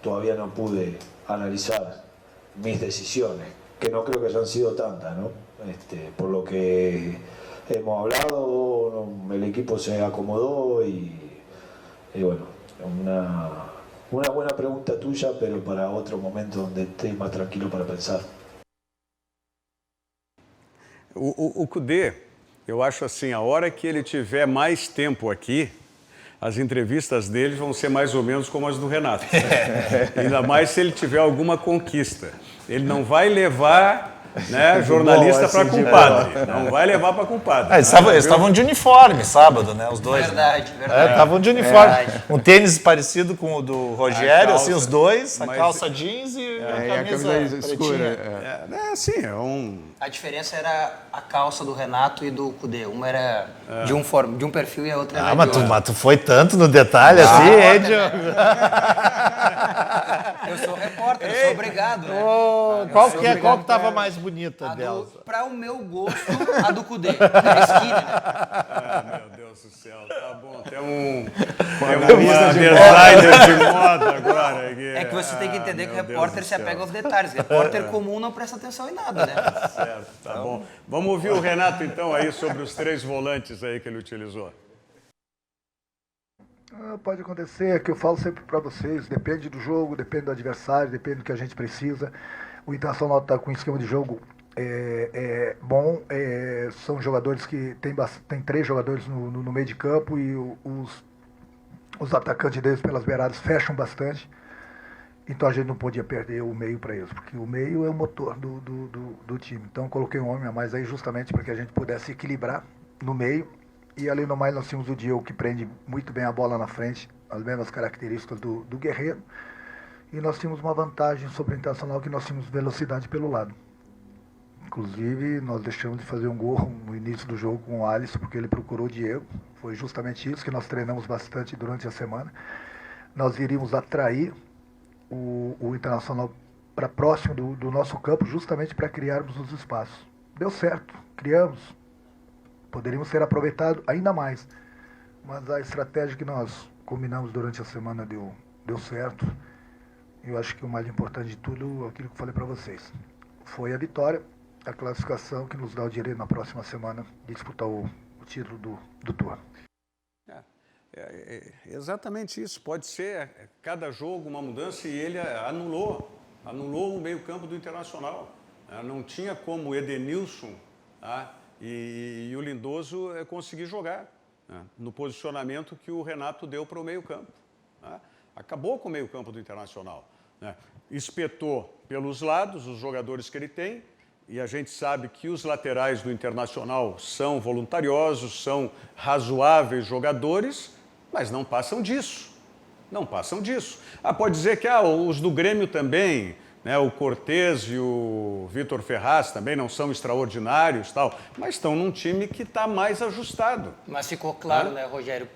todavía no pude analizar mis decisiones, que no creo que hayan sido tantas, ¿no? Por lo que hemos hablado, el equipo se acomodó y bueno, una buena pregunta tuya, pero para otro momento donde estés más tranquilo para pensar. O Cudê, eu acho assim, a hora que ele tiver mais tempo aqui, as entrevistas dele vão ser mais ou menos como as do Renato. Ainda mais se ele tiver alguma conquista. Ele não vai levar, né, jornalista para compadre. Não vai levar para compadre. Eles estavam de uniforme sábado, né? Os dois. Verdade. Estavam de uniforme. Um tênis parecido com o do Rogério, assim, os dois, a calça jeans e a camisa escura. Assim, A diferença era a calça do Renato e do Cudê. Uma era de um perfil e a outra era de outro. Mas tu foi tanto no detalhe assim, Edio. Eu sou repórter, eu sou obrigado, né? Qual que estava mais bonita delas? Para o meu gosto, a do Cudê. Era skinny, né? Meu Deus do céu, tá bom. Tem uma designer de moda agora. É que você tem que entender que o repórter se apega aos detalhes. Repórter comum não presta atenção em nada, né? Certo, tá bom. Vamos ouvir o Renato, então, aí sobre os 3 volantes aí que ele utilizou. Pode acontecer, é que eu falo sempre para vocês, depende do jogo, depende do adversário, depende do que a gente precisa. O Internacional está com um esquema de jogo bom. São jogadores que tem 3 jogadores no meio de campo e os atacantes deles pelas beiradas fecham bastante. Então a gente não podia perder o meio para eles, porque o meio é o motor do time. Então eu coloquei um homem a mais aí justamente para que a gente pudesse equilibrar no meio. E além do mais nós tínhamos o Diego que prende muito bem a bola na frente, as mesmas características do Guerreiro. E nós tínhamos uma vantagem sobre o Internacional, que nós tínhamos velocidade pelo lado. Inclusive nós deixamos de fazer um gol no início do jogo com o Alisson, porque ele procurou o Diego. Foi justamente isso que nós treinamos bastante durante a semana. Nós iríamos atrair o Internacional para próximo do nosso campo, justamente para criarmos os espaços. Deu certo, criamos. Poderíamos ter aproveitado ainda mais. Mas a estratégia que nós combinamos durante a semana deu certo. Eu acho que o mais importante de tudo, aquilo que eu falei para vocês, foi a vitória, a classificação que nos dá o direito na próxima semana de disputar o título do turno. Exatamente isso. Pode ser cada jogo uma mudança e ele anulou o meio-campo do Internacional. Não tinha como o Edenilson e o Lindoso conseguir jogar no posicionamento que o Renato deu para o meio-campo. Acabou com o meio-campo do Internacional. Espetou pelos lados os jogadores que ele tem. E a gente sabe que os laterais do Internacional são voluntariosos, são razoáveis jogadores, mas não passam disso. Não passam disso. Pode dizer que os do Grêmio também, né, o Cortez e o Vitor Ferraz também não são extraordinários, tal, mas estão num time que está mais ajustado. Mas ficou claro, né, Rogério,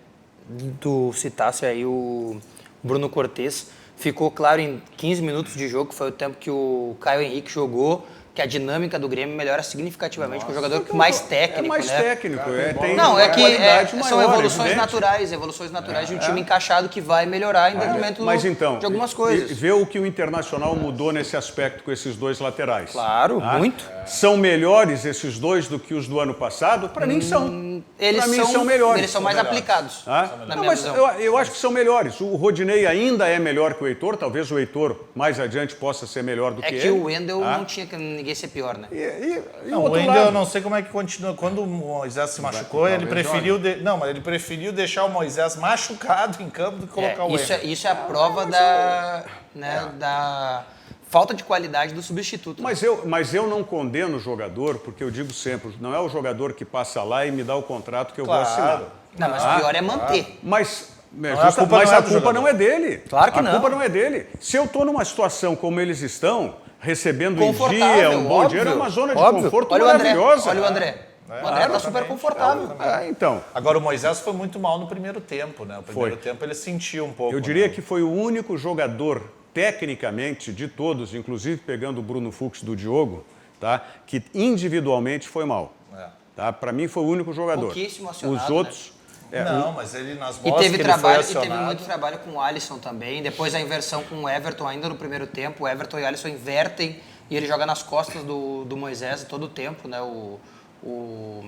tu citasse aí o Bruno Cortez, ficou claro em 15 minutos de jogo, que foi o tempo que o Caio Henrique jogou, que a dinâmica do Grêmio melhora significativamente com o jogador mais técnico, mais né? técnico, tem qualidade maior, são evoluções naturais de um time encaixado que vai melhorar em detrimento de algumas coisas. Vê o que o Internacional mudou nesse aspecto com esses 2 laterais. Claro, muito. São melhores esses 2 do que os do ano passado? Para mim são. Eles são melhores. Eles são mais aplicados. Mas eu acho que são melhores. O Rodinei ainda é melhor que o Heitor, talvez o Heitor mais adiante possa ser melhor do que ele. É que o Wendel não tinha que ninguém ser pior, né? O Wendel, eu não sei como é que continua. Quando o Moisés se machucou, ele preferiu mas ele preferiu deixar o Moisés machucado em campo do que colocar o Wendel. Isso é a prova da falta de qualidade do substituto. Mas eu não condeno o jogador, porque eu digo sempre, não é o jogador que passa lá e me dá o contrato que eu vou assinar. Não, mas o pior é manter. Mas a culpa não é dele. Claro que não. A culpa não é dele. Se eu estou numa situação como eles estão, recebendo em dia, um bom dinheiro, é uma zona de conforto maravilhosa. Olha o André. O André está super confortável. Então. Agora, o Moisés foi muito mal no primeiro tempo, né? O primeiro tempo ele sentiu um pouco. Eu diria que foi o único jogador, tecnicamente, de todos, inclusive pegando o Bruno Fux do Diogo, que individualmente foi mal. Para mim foi o único jogador. Pouquíssimo acionado, os outros... Não, mas ele nas mostras que ele foi acionado... E teve muito trabalho com o Alisson também. Depois a inversão com o Everton ainda no primeiro tempo. O Everton e o Alisson invertem e ele joga nas costas do Moisés todo o tempo, né? O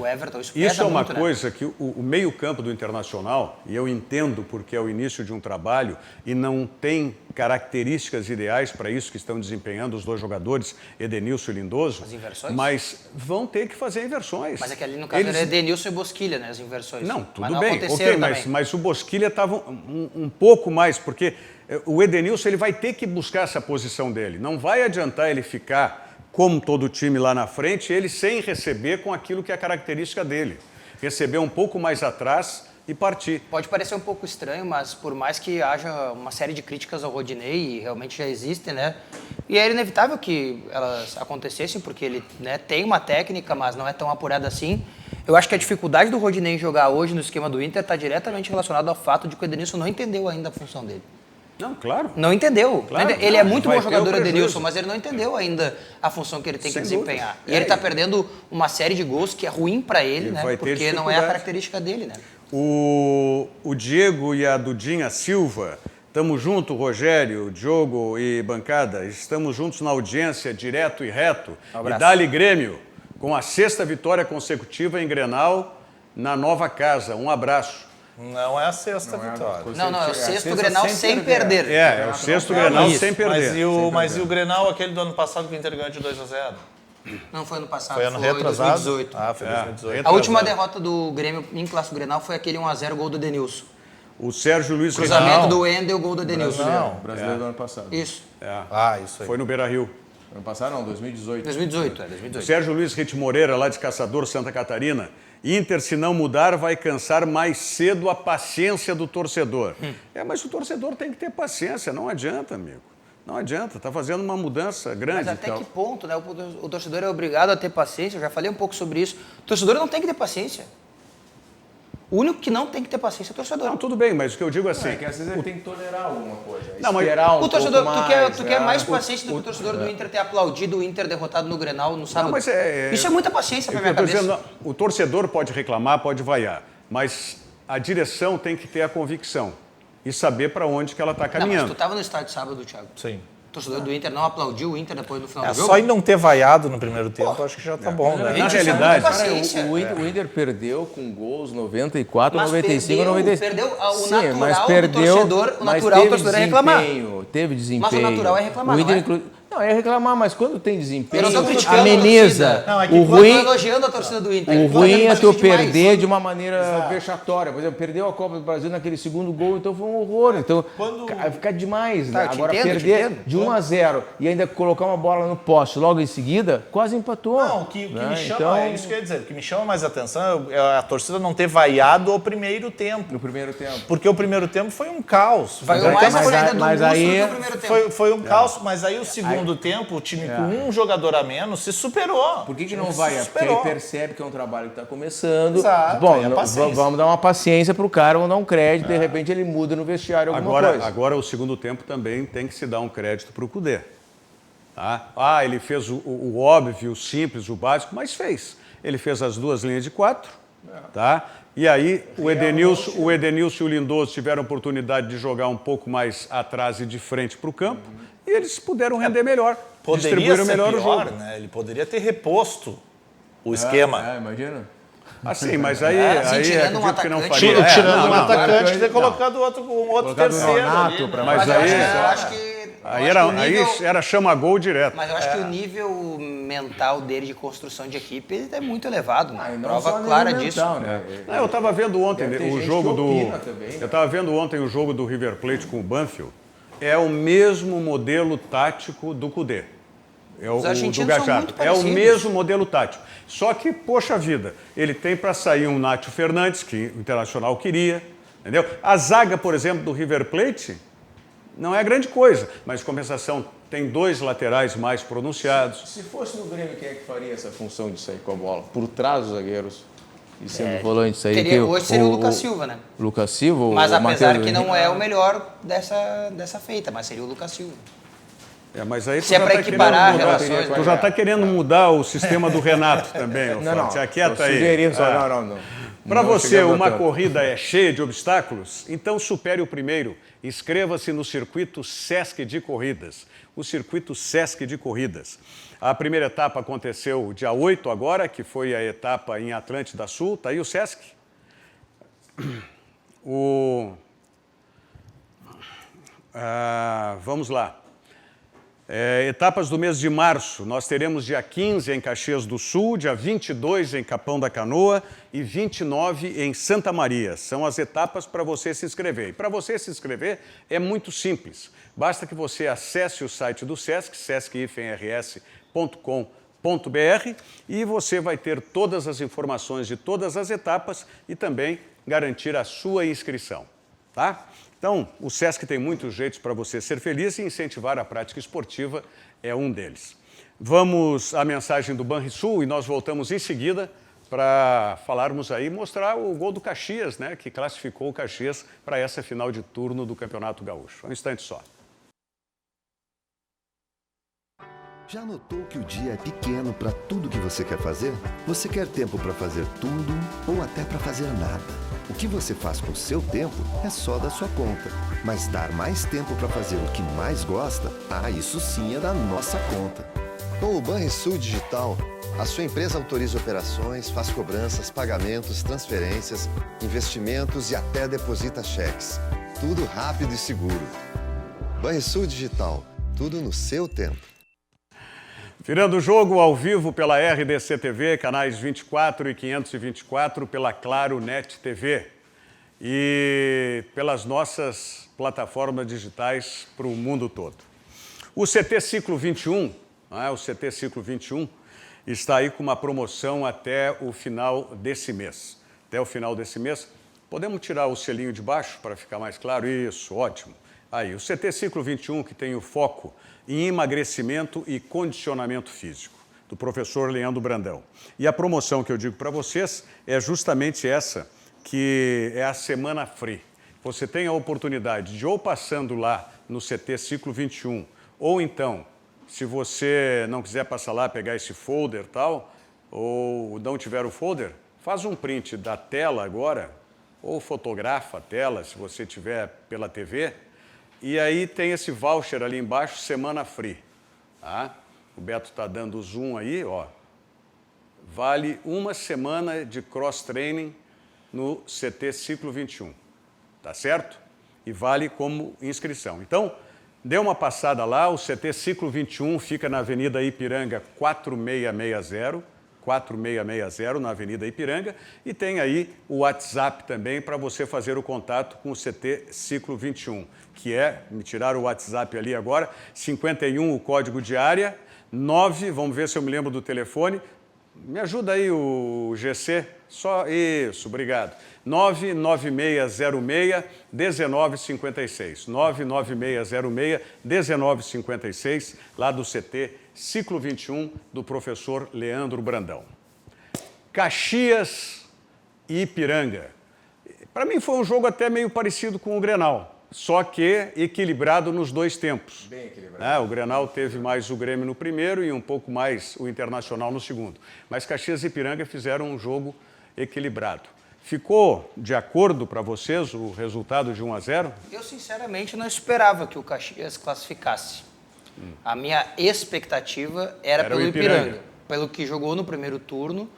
Everton, isso é uma muito, coisa, né? que o meio-campo do Internacional, e eu entendo porque é o início de um trabalho e não tem características ideais para isso que estão desempenhando os 2 jogadores, Edenilson e Lindoso. As inversões? Mas vão ter que fazer inversões. Mas é que ali no caso era Edenilson e Bosquilha, né? As inversões. Não, tudo bem, ok, mas o Bosquilha estava um pouco mais, porque o Edenilson ele vai ter que buscar essa posição dele. Não vai adiantar ele ficar como todo time lá na frente, ele sem receber com aquilo que é a característica dele. Receber um pouco mais atrás e partir. Pode parecer um pouco estranho, mas por mais que haja uma série de críticas ao Rodinei, e realmente já existem, né? E é inevitável que elas acontecessem, porque ele, né, tem uma técnica, mas não é tão apurada assim. Eu acho que a dificuldade do Rodinei jogar hoje no esquema do Inter está diretamente relacionada ao fato de que o Edenilson não entendeu ainda a função dele. Não, claro. Não entendeu. Claro, ele é muito bom jogador, Edenilson, mas ele não entendeu ainda a função que ele tem que desempenhar. E ele está perdendo uma série de gols que é ruim para ele, né? Porque não é a característica dele, né? O Diego e a Dudinha Silva, estamos juntos, Rogério, Diogo e bancada, estamos juntos na audiência, direto e reto. E dá-lhe Grêmio, com a 6ª vitória consecutiva em Grenal, na nova casa. Um abraço. Não é a sexta vitória. Não, é o sexto Grenal sem perder. É o sexto Grenal sem perder. Mas e o Grenal, aquele do ano passado que o Inter ganhou de 2-0? Não foi ano passado, Foi ano retrasado? 2018. Ah, foi 2018. A última derrota do Grêmio em Clássico Grenal foi aquele 1-0 gol do Edenilson. O Sérgio Luiz Cruzamento do Wendel, gol do Edenilson. Brasileiro do ano passado. Isso. Isso aí. Foi no Beira-Rio. Ano passado não, 2018. 2018. Sérgio Luiz Rite Moreira, lá de Caçador, Santa Catarina. Inter, se não mudar, vai cansar mais cedo a paciência do torcedor. Mas o torcedor tem que ter paciência, não adianta, amigo. Não adianta, está fazendo uma mudança grande. Mas até que ponto, né? O torcedor é obrigado a ter paciência, eu já falei um pouco sobre isso. O torcedor não tem que ter paciência. O único que não tem que ter paciência é o torcedor. Não, tudo bem, mas o que eu digo assim... É que às vezes ele tem que tolerar alguma coisa. Não, mas esperar um o torcedor, pouco tu quer mais paciência do que o torcedor do Inter ter aplaudido o Inter derrotado no Grenal no sábado. Não, mas isso é muita paciência pra minha cabeça. Dizendo, o torcedor pode reclamar, pode vaiar, mas a direção tem que ter a convicção e saber para onde que ela está caminhando. Não, mas tu estava no estádio sábado, Thiago. Sim. O torcedor do Inter não aplaudiu o Inter depois do final do jogo? Só em não ter vaiado no primeiro tempo, acho que já tá bom, né? Na realidade, o Inter perdeu com gols 94, mas 95, 96. Perdeu o Sim, natural mas perdeu, do torcedor, o natural do torcedor é reclamar. Teve desempenho. Mas o natural é reclamar, o Inter, não é? Não, é reclamar, mas quando tem desempenho, eu não tô criticando ameniza. Não, é que o ruim, eu tô elogiando a torcida do Inter. O ruim é tu perder de uma maneira vexatória. Por exemplo, perdeu a Copa do Brasil naquele segundo gol, então foi um horror. Então, fica demais, né? Agora, perder de 1-0 e ainda colocar uma bola no poste logo em seguida, quase empatou. Não, o que me chama, é isso que eu ia dizer, o que me chama mais atenção é a torcida não ter vaiado o primeiro tempo. No primeiro tempo. Porque o primeiro tempo foi um caos. Vaiou mais a saída do Musto aí do primeiro tempo. Foi um caos, mas aí o segundo tempo, o time com um jogador a menos se superou. Por que não vai? Porque ele percebe que é um trabalho que está começando. Exato, bom, vamos dar uma paciência para o cara, vamos dar um crédito, de repente ele muda no vestiário alguma coisa. Agora o segundo tempo também tem que se dar um crédito para o Cudê. Tá? Ele fez o óbvio, o simples, o básico, mas fez. Ele fez as duas linhas de 4, tá? E aí o Edenilson e o Lindoso tiveram a oportunidade de jogar um pouco mais atrás e de frente para o campo, e eles puderam render melhor, distribuíram melhor o jogo. Né? Ele poderia ter reposto o esquema. Imagina. Assim, mas aí tirando um acredito que não atacante. faria. Tirando um atacante, ter colocado um outro terceiro ali, né? Mas aí... eu acho que... Aí era chama-gol direto. Mas eu acho que o nível mental dele de construção de equipe é muito elevado, né? Prova só clara nível disso. mental, né? Eu estava vendo ontem o jogo do... Também, né? Eu estava vendo ontem o jogo do River Plate com o Banfield. É o mesmo modelo tático do Cudê. Os do argentinos são Gajardo. muito É o parecidos. mesmo modelo tático. Só que, poxa vida, ele tem para sair um Nátio Fernandes, que o Internacional queria, entendeu? A zaga, por exemplo, do River Plate não é grande coisa, mas, em compensação, tem 2 laterais mais pronunciados. Se fosse no Grêmio, quem é que faria essa função de sair com a bola? Por trás dos zagueiros e sendo volante. Hoje seria o Lucas Silva, né? Lucas Silva, mas o apesar Mateus que não é o melhor dessa feita, mas seria o Lucas Silva. Mas aí se é para equiparar relações... Tu já está querendo mudar o sistema do Renato também, Não, se aquieta aí. Não. Para você, uma corrida é cheia de obstáculos? Então supere o primeiro. Inscreva-se no Circuito Sesc de Corridas. O Circuito Sesc de Corridas. A primeira etapa aconteceu dia 8 agora, que foi a etapa em Atlântida Sul. Está aí o Sesc. Vamos lá. Etapas do mês de março, nós teremos dia 15 em Caxias do Sul, dia 22 em Capão da Canoa e 29 em Santa Maria. São as etapas para você se inscrever. E para você se inscrever é muito simples. Basta que você acesse o site do Sesc, sesc-rs.com.br, e você vai ter todas as informações de todas as etapas e também garantir a sua inscrição, tá? Então, o Sesc tem muitos jeitos para você ser feliz e incentivar a prática esportiva é um deles. Vamos à mensagem do Banrisul e nós voltamos em seguida para falarmos aí, mostrar o gol do Caxias, né, que classificou o Caxias para essa final de turno do Campeonato Gaúcho. Um instante só. Já notou que o dia é pequeno para tudo que você quer fazer? Você quer tempo para fazer tudo ou até para fazer nada? O que você faz com o seu tempo é só da sua conta. Mas dar mais tempo para fazer o que mais gosta, isso sim é da nossa conta. Com o Banrisul Digital, A sua empresa autoriza operações, faz cobranças, pagamentos, transferências, investimentos e até deposita cheques. Tudo rápido e seguro. Banrisul Digital. Tudo no seu tempo. Virando o jogo ao vivo pela RDC TV, canais 24 e 524, pela Claro Net TV e pelas nossas plataformas digitais para o mundo todo. O CT Ciclo 21, o CT Ciclo 21 está aí com uma promoção até o final desse mês. Até o final desse mês. Podemos tirar o selinho de baixo para ficar mais claro? Isso, ótimo. Aí, o CT Ciclo 21, que tem o foco em emagrecimento e condicionamento físico, do professor Leandro Brandão. E a promoção que eu digo para vocês é justamente essa, que é a Semana Free. Você tem a oportunidade de ou passando lá no CT Ciclo 21, ou então, se você não quiser passar lá, pegar esse folder e tal, ou não tiver o folder, faz um print da tela agora, ou fotografa a tela, se você tiver pela TV, e aí tem esse voucher ali embaixo, Semana Free. Tá? O Beto está dando o zoom aí, ó. Vale uma semana de cross-training no CT Ciclo 21. Tá certo? E vale como inscrição. Então, dê uma passada lá, o CT Ciclo 21 fica na Avenida Ipiranga 4660, na Avenida Ipiranga, e tem aí o WhatsApp também para você fazer o contato com o CT Ciclo 21, que é, me tiraram o WhatsApp ali agora, 51 o código de área, 9, vamos ver se eu me lembro do telefone, me ajuda aí o GC, só isso, obrigado, 99606-1956, 99606-1956, lá do CT Ciclo 21, do professor Leandro Brandão. Caxias e Ipiranga. Para mim foi um jogo até meio parecido com o Grenal, só que equilibrado nos dois tempos. Bem equilibrado. O Grenal teve mais o Grêmio no primeiro e um pouco mais o Internacional no segundo. Mas Caxias e Ipiranga fizeram um jogo equilibrado. Ficou de acordo para vocês o resultado de 1-0? Eu, sinceramente, não esperava que o Caxias classificasse. A minha expectativa era pelo Ipiranga, pelo que jogou no primeiro turno,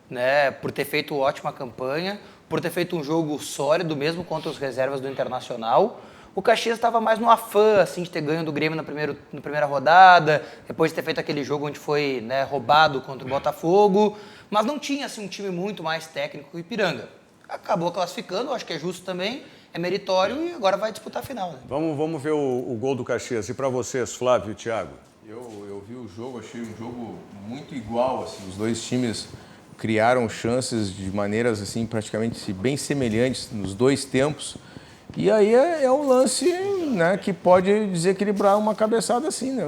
né, por ter feito ótima campanha, por ter feito um jogo sólido, mesmo contra os reservas do Internacional. O Caxias estava mais no afã, assim, de ter ganho do Grêmio na primeira rodada, depois de ter feito aquele jogo onde foi, né, roubado contra o Botafogo, mas não tinha assim, um time muito mais técnico que o Ipiranga. Acabou classificando, acho que é justo também, é meritório e agora vai disputar a final. Né? Vamos ver o gol do Caxias. E para vocês, Flávio e Thiago? Eu vi o jogo, achei um jogo muito igual. Assim, os dois times criaram chances de maneiras assim, praticamente bem semelhantes nos dois tempos. E aí é um lance, né, que pode desequilibrar uma cabeçada assim. Né?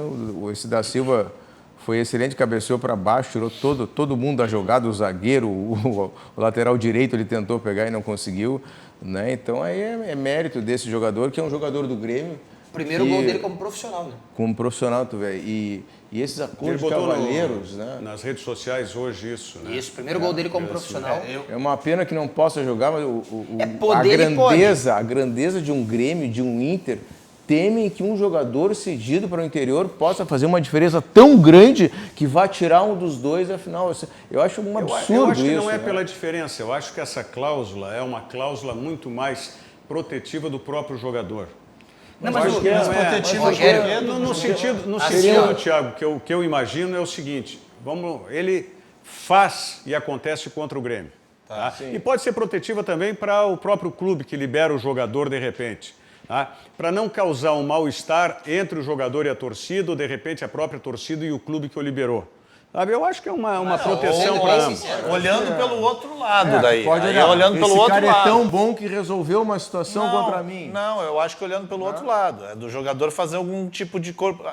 Esse da Silva foi excelente, cabeceou para baixo, tirou todo mundo da jogada, o zagueiro, o lateral direito ele tentou pegar e não conseguiu. Né? Então aí é mérito desse jogador, que é um jogador do Grêmio. Primeiro gol dele como profissional, né? Como profissional, tu vê. E esses acordos de cavalheiros, né? Nas redes sociais hoje isso, né? Isso, primeiro gol dele como profissional. É uma pena que não possa jogar, mas a grandeza de um Grêmio, de um Inter, temem que um jogador cedido para o interior possa fazer uma diferença tão grande que vá tirar um dos dois, afinal. Eu acho um absurdo eu acho que isso. Não é né? pela diferença, eu acho que essa cláusula é uma cláusula muito mais protetiva do próprio jogador. Não, mas o que é protetiva no sentido, Thiago, que eu imagino é o seguinte, ele faz e acontece contra o Grêmio. Tá? E pode ser protetiva também para o próprio clube que libera o jogador de repente. Tá? Para não causar um mal-estar entre o jogador e a torcida, ou de repente a própria torcida e o clube que o liberou. Sabe? Eu acho que é uma proteção para ambos. Olhando pelo outro lado daí. Pode olhar. Olhando pelo outro lado. Esse cara é tão bom que resolveu uma situação contra mim. Não, eu acho que olhando pelo outro lado. É do jogador fazer algum tipo de corpo...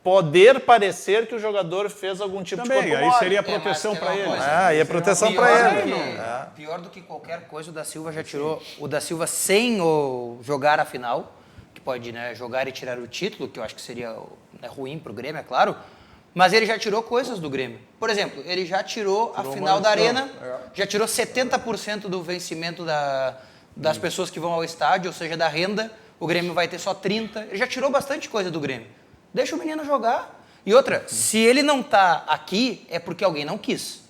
Poder parecer que o jogador fez algum tipo de corpo mole. Aí seria proteção para ele. Aí é proteção para ele. Pior do que qualquer coisa, o da Silva já tirou... O da Silva sem jogar a final, que pode, né, jogar e tirar o título, que eu acho que seria ruim para o Grêmio, é claro. Mas ele já tirou coisas do Grêmio. Por exemplo, ele já tirou a final da Arena, já tirou 70% do vencimento das pessoas que vão ao estádio, ou seja, da renda. O Grêmio vai ter só 30%. Ele já tirou bastante coisa do Grêmio. Deixa o menino jogar. E outra, se ele não tá aqui, é porque alguém não quis.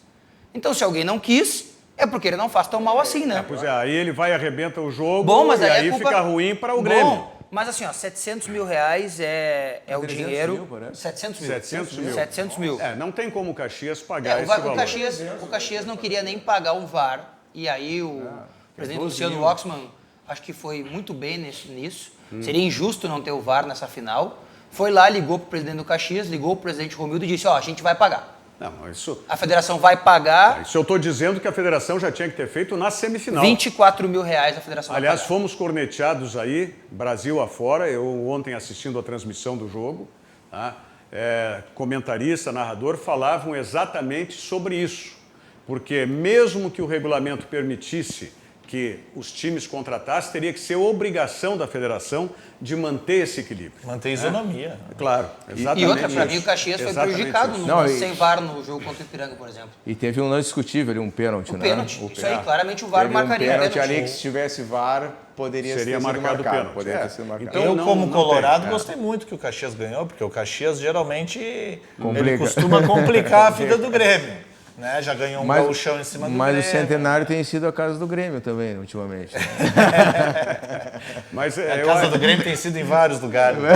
Então, se alguém não quis, é porque ele não faz tão mal assim, né? Pois é, aí ele vai e arrebenta o jogo. Bom, mas e aí culpa... fica ruim para o Grêmio. Bom, mas assim, ó, 700 mil reais é o dinheiro... mil, parece. 700 mil. 700 mil. 700 mil. Não tem como o Caxias pagar esse valor. O Caxias não queria nem pagar o VAR. E aí o presidente Luciano Oxman, acho que foi muito bem nisso. Seria injusto não ter o VAR nessa final. Foi lá, ligou pro presidente do Caxias, ligou pro presidente Romildo e disse, a gente vai pagar. Não, isso... A federação vai pagar... Isso eu estou dizendo que a federação já tinha que ter feito na semifinal. 24 mil reais a federação Aliás, vai pagar. fomos corneteados aí, Brasil afora, eu ontem assistindo a transmissão do jogo, tá? Comentarista, narrador, falavam exatamente sobre isso. Porque mesmo que o regulamento permitisse que os times contratassem, teria que ser obrigação da federação de manter esse equilíbrio. Manter a isonomia. Claro, exatamente. E outra, para mim o Caxias foi prejudicado sem VAR no jogo contra o Ipiranga, por exemplo. E teve um lance discutível ali, um pênalti, né? Pênalti. Isso aí, claramente o VAR marcaria pênalti ali que se tivesse VAR, seria marcado o pênalti. Poderia ter sido marcado. Então, eu, como colorado, gostei muito que o Caxias ganhou, porque o Caxias geralmente ele costuma complicar a vida do Grêmio. Né? Já ganhou um gauchão em cima do Grêmio. Mas o Centenário tem sido a casa do Grêmio também, ultimamente. Né? Mas, a casa do Grêmio tem sido em vários lugares. Né?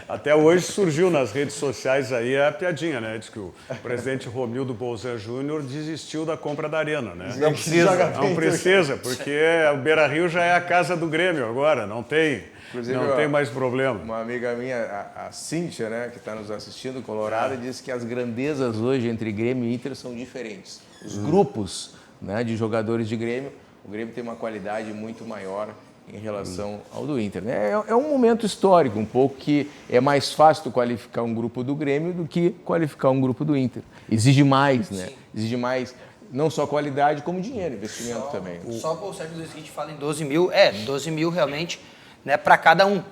Até hoje surgiu nas redes sociais aí a piadinha, né? Diz que o presidente Romildo Bolzan Júnior desistiu da compra da Arena, né? Não precisa. Não precisa, porque o Beira-Rio já é a casa do Grêmio agora, não tem... Inclusive, não tem mais problema. Uma amiga minha, a Cíntia, né, que está nos assistindo, Colorado, disse que as grandezas hoje entre Grêmio e Inter são diferentes. Os grupos, né, de jogadores de Grêmio, o Grêmio tem uma qualidade muito maior em relação ao do Inter. Né? É um momento histórico, um pouco que é mais fácil tu qualificar um grupo do Grêmio do que qualificar um grupo do Inter. Exige mais, né? Exige mais, não só qualidade, como dinheiro, investimento também. Só o Sérgio Luiz Ritt fala em 12 mil, 12 mil realmente... Né, para cada um.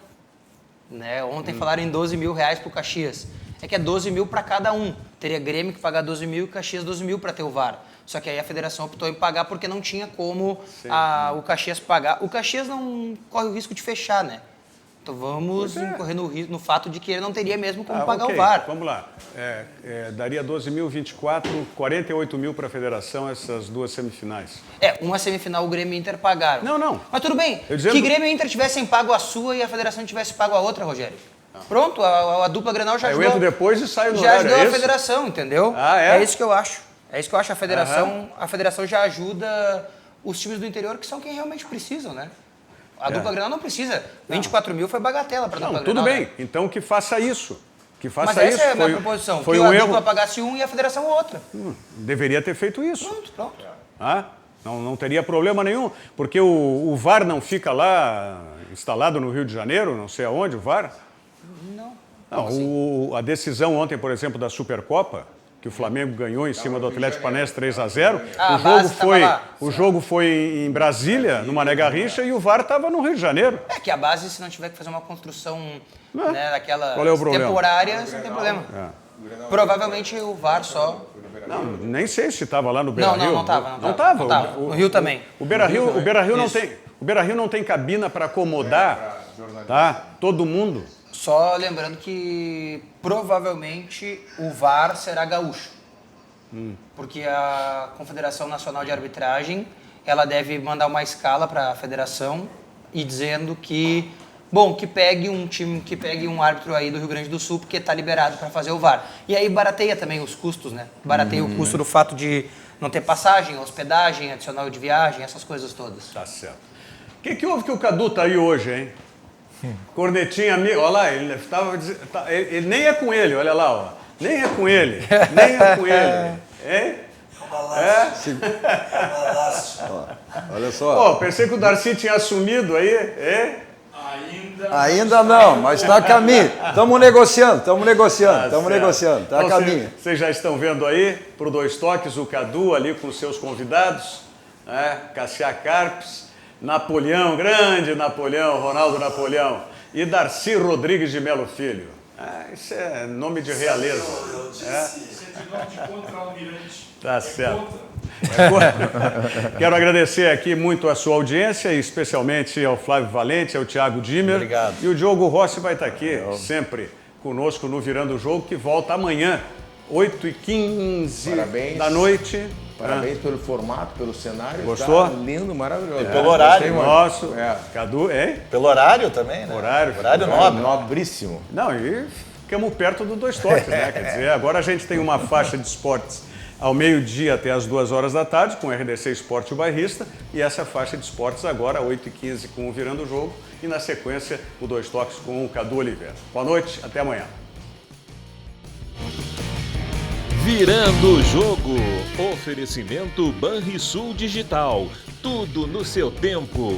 Né? Ontem falaram em 12 mil reais para o Caxias. É que é 12 mil para cada um. Teria Grêmio que pagar 12 mil e Caxias 12 mil para ter o VAR. Só que aí a federação optou em pagar porque não tinha como o Caxias pagar. O Caxias não corre o risco de fechar, né? Então vamos incorrer no fato de que ele não teria mesmo como pagar o VAR. Vamos lá. Daria 12 mil, 24, 48 mil para a federação essas duas semifinais. Uma semifinal o Grêmio e o Inter pagaram. Não. Mas tudo bem. Que Grêmio e Inter tivessem pago a sua e a federação tivesse pago a outra, Rogério. Pronto, a dupla Grenal já ajudou. Eu entro depois e saio no já horário, ajudou a federação, entendeu? É isso que eu acho. É isso que eu acho. A federação já ajuda os times do interior, que são quem realmente precisam, né? A dupla Grenal não precisa. 24 mil foi bagatela para a dupla Grenal. Tudo bem. Né? Então que faça isso. Mas essa é a minha proposição. Que a dupla pagasse um e a federação outra. Deveria ter feito isso. Pronto. Não teria problema nenhum. Porque o VAR não fica lá instalado no Rio de Janeiro, não sei aonde, o VAR? Não. A decisão ontem, por exemplo, da Supercopa, que o Flamengo ganhou em cima do Atlético Paranaense 3-0. O jogo foi em Brasília, no Mané Garrincha, e o VAR estava no Rio de Janeiro. Que a base, se não tiver que fazer uma construção daquela temporária, não tem problema. Provavelmente o VAR só... Não, nem sei se estava lá no Beira-Rio. Não estava. Não estava. No Rio também. O Beira-Rio não tem cabina para acomodar todo mundo. Só lembrando que provavelmente o VAR será gaúcho. Porque a Confederação Nacional de Arbitragem ela deve mandar uma escala para a federação e dizendo que pegue um árbitro aí do Rio Grande do Sul, porque está liberado para fazer o VAR. E aí barateia também os custos, né? Barateia o custo do fato de não ter passagem, hospedagem, adicional de viagem, essas coisas todas. Tá certo. O que houve que o Cadu tá aí hoje, hein? Cornetinha amigo, olha lá, ele nem é com ele, olha lá, ó. Nem é com ele. Hein? Olha só. Pensei que o Darcy tinha assumido aí, hein? Ainda não, mas está a caminho. Estamos negociando. Está a caminho. Vocês já estão vendo aí, pro Dois Toques, o Cadu ali com seus convidados, Cassia Carpes, Napoleão, grande Napoleão, Ronaldo Napoleão, e Darcy Rodrigues de Melo Filho. Isso é nome de realeza. Eu disse, esse é de nome de contra-almirante. Tá certo. Quero agradecer aqui muito a sua audiência, e especialmente ao Flávio Valente, ao Thiago Dimmer. Obrigado. E o Diogo Rossi vai estar aqui sempre conosco no Virando o Jogo, que volta amanhã, 8h15 da noite. Parabéns pelo formato, pelo cenário. Gostou? Tá lindo, maravilhoso. E pelo horário. Nosso, Cadu, hein? Pelo horário também, né? Horário nobre. Nobríssimo. Não, e ficamos perto do Dois Toques, né? Quer dizer, agora a gente tem uma faixa de esportes ao meio-dia até as 2 horas da tarde, com o RDC Esporte e o Bairrista, e essa faixa de esportes agora, 8h15, com o Virando o Jogo, e na sequência, o Dois Toques com o Cadu Oliveira. Boa noite, até amanhã. Virando o Jogo. Oferecimento Banrisul Digital. Tudo no seu tempo.